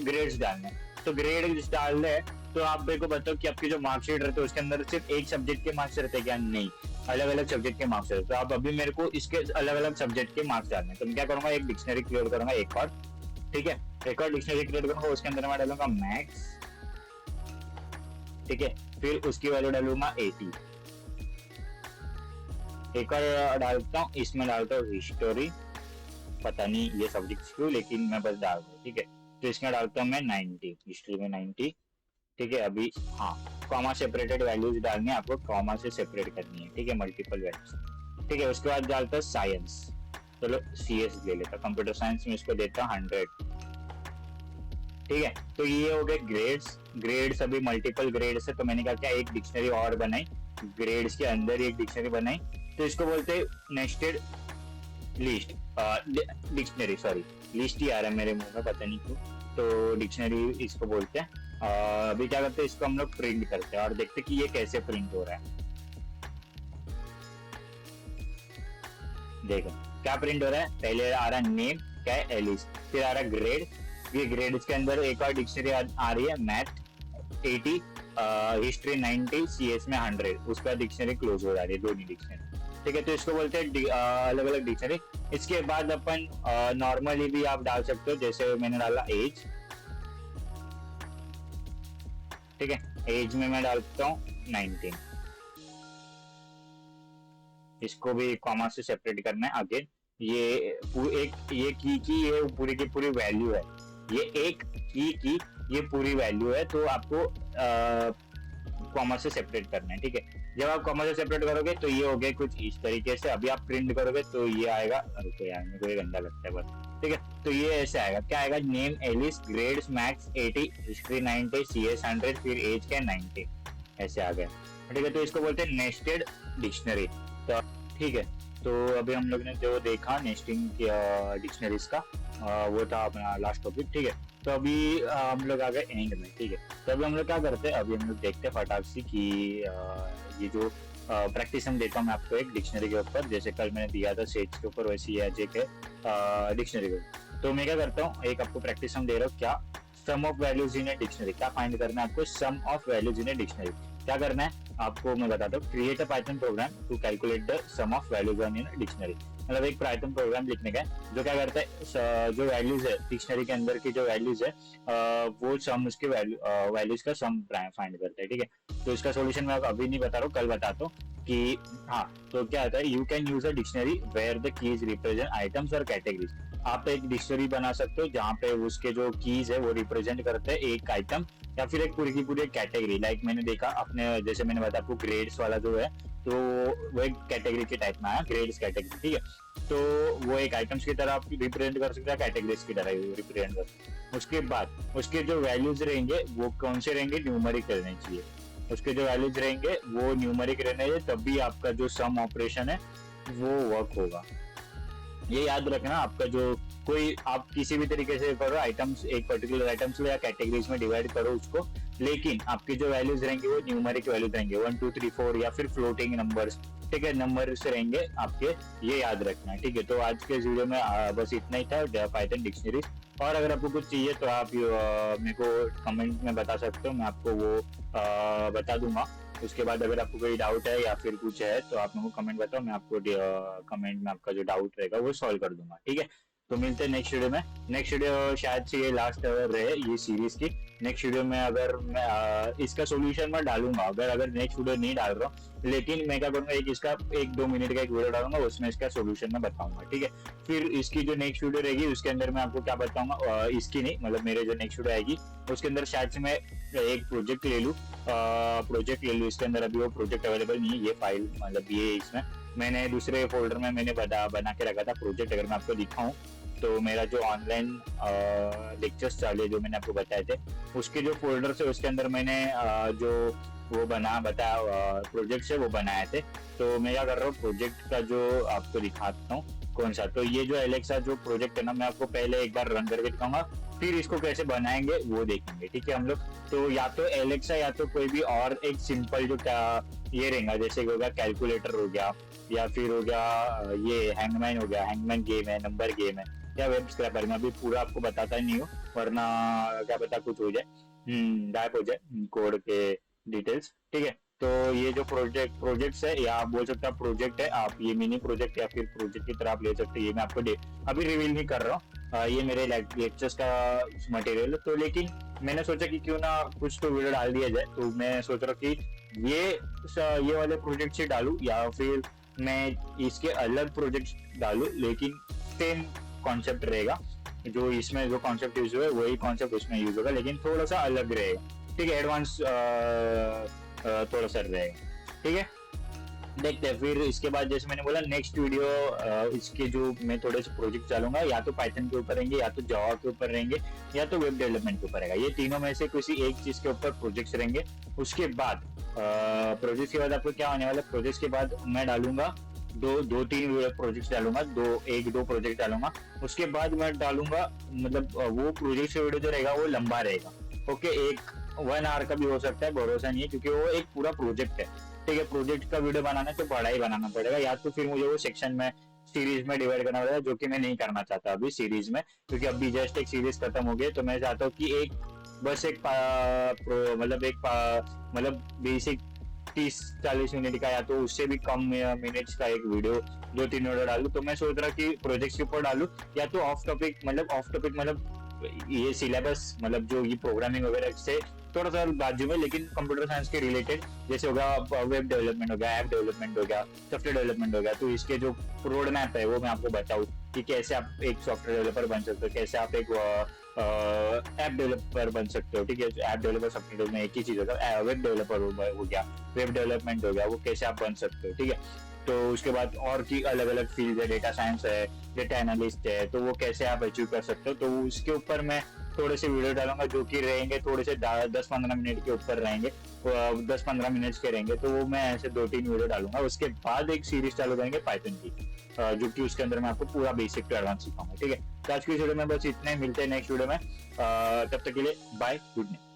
ग्रेड्स डालने। तो ग्रेड्स डालने हैं, तो आप मेरे को बताओ कि आपकी जो मार्कशीट रहते हैं उसके अंदर सिर्फ एक सब्जेक्ट के मार्क्स रहते हैं क्या? नहीं, अलग अलग सब्जेक्ट के मार्क्स रहते हैं। तो आप अभी मेरे को इसके अलग अलग सब्जेक्ट के मार्क्स डालने, तो मैं क्या करूंगा, एक डिक्शनरी क्रिएट करूंगा एक और। ठीक है, एक और डिक्शनरी क्रिएट करूंगा, उसके अंदर मैं डालूंगा मैथ्स। ठीक है, फिर उसकी वैल्यू डालूंगा 80। एक और डालता हूँ, इसमें डालता हूँ हिस्टोरी, पता नहीं ये सब्जेक्ट क्यों, लेकिन मैं बस डाल रहा हूँ। ठीक है, तो इसमें डालता हूँ मैं 90, हिस्ट्री में 90। ठीक है, अभी हाँ, कॉमा सेपरेटेड वैल्यूज डालनी है आपको, कॉमा से सेपरेट करनी है। ठीक है, मल्टीपल वैल्यूज। ठीक है, उसके बाद डालता हूँ साइंस, चलो CS ले लेता, कंप्यूटर साइंस में इसको देता हूँ 100। ठीक है, तो ये हो गए ग्रेड्स। ग्रेड्स अभी मल्टीपल ग्रेड्स है, तो मैंने कहा क्या, एक डिक्शनरी और बनाई, ग्रेड्स के अंदर एक डिक्शनरी बनाई, तो इसको बोलते हैं nested list, dictionary, sorry list ही आ रहा है मेरे मुंह में, पता नहीं क्यों। तो डिक्शनरी इसको बोलते हैं। अभी क्या करते हैं, इसको हम लोग प्रिंट करते हैं और देखते हैं कि ये कैसे प्रिंट हो रहा है। देखो क्या प्रिंट हो रहा है, पहले आ रहा है नेम, क्या है, एलिस, फिर आ रहा है ग्रेड, ये ग्रेड के अंदर एक और डिक्शनरी आ रही है, मैथ 80, हिस्ट्री 90, CS में 100, उसका डिक्शनरी क्लोज हो जा रही है, दोनों डिक्शनरी। ठीक है, तो इसको बोलते हैं अलग अलग डिक्शनरी। इसके बाद अपन नॉर्मली भी आप डाल सकते हो, जैसे मैंने डाला एज। ठीक है, एज में मैं डालता हूँ 19, इसको भी कॉमा से सेपरेट करना है अगेन। ये एक ये की ये पूरी की पूरी वैल्यू है, ये एक की ये पूरी वैल्यू है, तो आपको कॉमा से सेपरेट करना है। ठीक है, जब आप कॉमा से सेपरेट करोगे तो ये हो गए कुछ इस तरीके से। अभी आप प्रिंट करोगे तो ये आएगा, रुको यार मेरे को ये गंदा लगता है बस। ठीक है, तो ये ऐसे आएगा, क्या आएगा, name Alice, grades maths 80, history 90, CS 100, फिर एज क्या 90, ऐसे आ गया। ठीक है, तो इसको बोलते हैं नेस्टेड डिक्शनरी। तो ठीक है, तो अभी हम लोग ने जो देखा नेस्टिंग डिक्शनरीज का, वो था अपना लास्ट टॉपिक। ठीक है, तो अभी हम लोग आ गए एंड में। ठीक है, तो अभी हम लोग क्या करते हैं, अभी हम लोग देखते हैं फटाक से कि ये जो प्रैक्टिस हम देता हूँ मैं आपको एक डिक्शनरी के ऊपर, जैसे कल मैंने दिया था सेज के ऊपर, वैसे ही आज एक डिक्शनरी के ऊपर। तो मैं क्या करता हूँ, एक आपको प्रैक्टिस हम दे रहा हूँ, क्या, sum of values in a dictionary, क्या फाइंड करना है आपको, sum of values in a dictionary. क्या करना है आपको मैं बताता हूँ, create a Python program to calculate the sum of values in dictionary. मतलब एक पाइथन प्रोग्राम लिखने का है जो क्या करता है, जो वैल्यूज है डिक्शनरी के अंदर की जो वैल्यूज है, वो सम उसके वैल्यूज का सम फाइंड करता है। ठीक है, तो इसका सोल्यूशन मैं अभी नहीं बता रहा हूँ, कल बताता हूँ कि हाँ। तो क्या होता है, you can use a dictionary where the keys represent items और कैटेगरीज। आप एक डिक्शनरी बना सकते हो जहाँ पे उसके जो कीज है वो रिप्रेजेंट करते हैं एक आइटम या फिर एक पूरी की पूरी कैटेगरी। लाइक मैंने देखा अपने, जैसे मैंने बताया आपको ग्रेड्स वाला जो है, तो वो एक कैटेगरी के टाइप में आया, ग्रेड्स कैटेगरी। ठीक है, तो वो एक आइटम्स की तरह आप रिप्रेजेंट कर सकते हैं, कैटेगरीज की तरह रिप्रेजेंट कर सकते हैं। उसके बाद उसके जो वैल्यूज रहेंगे वो कौन से रहेंगे, न्यूमेरिक रहने चाहिए। उसके जो वैल्यूज रहेंगे वो न्यूमेरिक रहने चाहिए, तब भी आपका जो सम ऑपरेशन है वो वर्क होगा। ये याद रखना, आपका जो कोई आप किसी भी तरीके से करो, आइटम्स एक पर्टिकुलर आइटम्स लो या कैटेगरीज में डिवाइड करो उसको, लेकिन आपकी जो वैल्यूज रहेंगे वो न्यूमेरिक वैल्यूज रहेंगे, 1 2 3 4 या फिर फ्लोटिंग नंबर्स। ठीक है, नंबर से रहेंगे आपके, ये याद रखना है। ठीक है, तो आज के वीडियो में बस इतना ही था पाइथन डिक्शनरी। और अगर आपको कुछ चाहिए तो आप मेरे को कमेंट में बता सकते हो, मैं आपको वो बता दूंगा। उसके बाद अगर आपको कोई डाउट है या फिर कुछ है तो आप मेरे को कमेंट बताओ, मैं आपको कमेंट में आपका जो डाउट रहेगा वो सॉल्व कर दूंगा। ठीक है, तो मिलते हैं नेक्स्ट वीडियो में। नेक्स्ट वीडियो शायद से ये लास्ट रहे ये सीरीज की। नेक्स्ट वीडियो में अगर मैं इसका सोल्यूशन मैं डालूंगा, अगर नेक्स्ट वीडियो नहीं डाल रहा हूँ, लेकिन मैं क्या करूंगा, एक इसका 1-2 मिनट का एक वीडियो डालूंगा, उसमें इसका सोल्यूशन मैं बताऊंगा, ठीक है। फिर इसकी जो नेक्स्ट वीडियो रहेगी उसके अंदर मैं आपको क्या बताऊंगा, इसकी नहीं मतलब मेरे जो नेक्स्ट वीडियो आएगी उसके अंदर शायद से मैं एक प्रोजेक्ट ले लूँ, इसके अंदर अभी वो प्रोजेक्ट अवेलेबल नहीं है, ये फाइल मतलब ये इसमें मैंने दूसरे फोल्डर में मैंने बना के रखा था प्रोजेक्ट। अगर मैं आपको दिखाऊं तो मेरा जो ऑनलाइन लेक्चर्स चालू जो मैंने आपको बताए थे उसके जो फोल्डर है उसके अंदर मैंने जो वो बताया प्रोजेक्ट है वो बनाए थे। तो मैं क्या कर रहा हूँ, प्रोजेक्ट का जो आपको दिखाता हूँ कौन सा। तो ये जो एलेक्सा जो प्रोजेक्ट है ना, मैं आपको पहले एक बार रन करके दिखाऊंगा, फिर इसको कैसे बनाएंगे वो देखेंगे, ठीक है हम लोग। तो या तो एलेक्सा या तो कोई भी और एक सिंपल जो ये रहेगा, जैसे होगा कैलकुलेटर हो गया, या फिर हो गया ये हैंगमैन हो गया, हैंगमैन गेम है, नंबर गेम है, या वेब स्क्रैपर में। अभी पूरा आपको बताता ही नहीं हूँ वरना क्या पता कुछ हो जाए, गायब हो जाए कोड के डिटेल्स, ठीक है। तो ये जो प्रोजेक्ट्स है या आप बोल सकते हैं प्रोजेक्ट है, आप ये मिनी प्रोजेक्ट या फिर प्रोजेक्ट की तरह आप ले सकते हैं। ये मैं आपको अभी रिवील नहीं कर रहा हूँ, ये मेरे लेक्चर्स का मटेरियल है। तो लेकिन मैंने सोचा कि क्यों ना कुछ तो वीडियो डाल दिया जाए, तो मैं सोच रहा हूँ कि ये वाले प्रोजेक्ट से डालूं या फिर मैं इसके अलग प्रोजेक्ट डालूं, लेकिन सेम कॉन्सेप्ट रहेगा, जो इसमें जो कॉन्सेप्ट यूज हुआ है वही कॉन्सेप्ट उसमें यूज होगा, लेकिन थोड़ा सा अलग रहेगा, ठीक है, एडवांस थोड़ा सा रहेगा, ठीक है। देखते हैं फिर इसके बाद, जैसे मैंने बोला नेक्स्ट वीडियो इसके जो मैं थोड़े से प्रोजेक्ट चलूंगा, या तो पाइथन के ऊपर रहेंगे, या तो जावा के ऊपर रहेंगे, या तो वेब डेवलपमेंट के ऊपर रहेगा। ये तीनों में से किसी एक चीज के ऊपर प्रोजेक्ट्स रहेंगे। उसके बाद प्रोजेक्ट के बाद आपको क्या होने वाला, प्रोजेक्ट के बाद मैं डालूंगा दो तीन प्रोजेक्ट डालूंगा, दो प्रोजेक्ट डालूंगा। उसके बाद मैं डालूंगा मतलब वो प्रोजेक्ट से वीडियो जो रहेगा वो लंबा रहेगा, ओके, 1 आवर का भी हो सकता है, भरोसा नहीं है, क्योंकि वो एक पूरा प्रोजेक्ट है, ठीक है। प्रोजेक्ट का वीडियो बनाना है तो बड़ा ही बनाना पड़ेगा, या तो फिर मुझे वो सेक्शन में सीरीज में डिवाइड करना पड़ेगा, जो कि मैं नहीं करना चाहता अभी सीरीज में, क्योंकि अभी जस्ट एक सीरीज खत्म हो गई। तो मैं चाहता हूँ कि मतलब बेसिक 30-40 मिनट का या तो उससे भी कम मिनट्स का एक वीडियो 2-3 वीडियो डालू। तो मैं सोच रहा कि प्रोजेक्ट के ऊपर डालू, या तो ऑफ टॉपिक मतलब ये सिलेबस मतलब जो ये प्रोग्रामिंग वगैरह से थोड़ा सा बाजू में, लेकिन कंप्यूटर साइंस के रिलेटेड, जैसे होगा वेब डेवलपमेंट हो गया, ऐप डेवलपमेंट हो गया, सॉफ्टवेयर डेवलपमेंट हो गया। तो इसके जो रोड मैप है वो मैं आपको बताऊँ कि कैसे आप एक सॉफ्टवेयर डेवलपर बन सकते हो, कैसे आप एक ऐप डेवलपर बन सकते हो, ठीक है। ऐप डेवलपर सॉफ्टवेयर में एक ही चीज होता है, वेब डेवलपर हो गया, वेब डेवलपमेंट हो गया, वो कैसे आप बन सकते हो, ठीक है। तो उसके बाद और की अलग अलग फील्ड है, डेटा साइंस है, डेटा एनालिस्ट है, तो वो कैसे आप अचीव कर सकते हो। तो उसके ऊपर मैं थोड़े से वीडियो डालूंगा, जो कि रहेंगे थोड़े से 10-15 मिनट के ऊपर रहेंगे, 10-15 मिनट के रहेंगे। तो वो मैं ऐसे 2-3 वीडियो डालूंगा। उसके बाद एक सीरीज चालू करेंगे पाइथन की, जो कि उसके अंदर मैं आपको पूरा बेसिक टू एडवांस सिखाऊंगा, ठीक है। तो आज की वीडियो में बस इतने, मिलते हैं नेक्स्ट वीडियो में, तब तक के लिए बाय, गुड नाइट।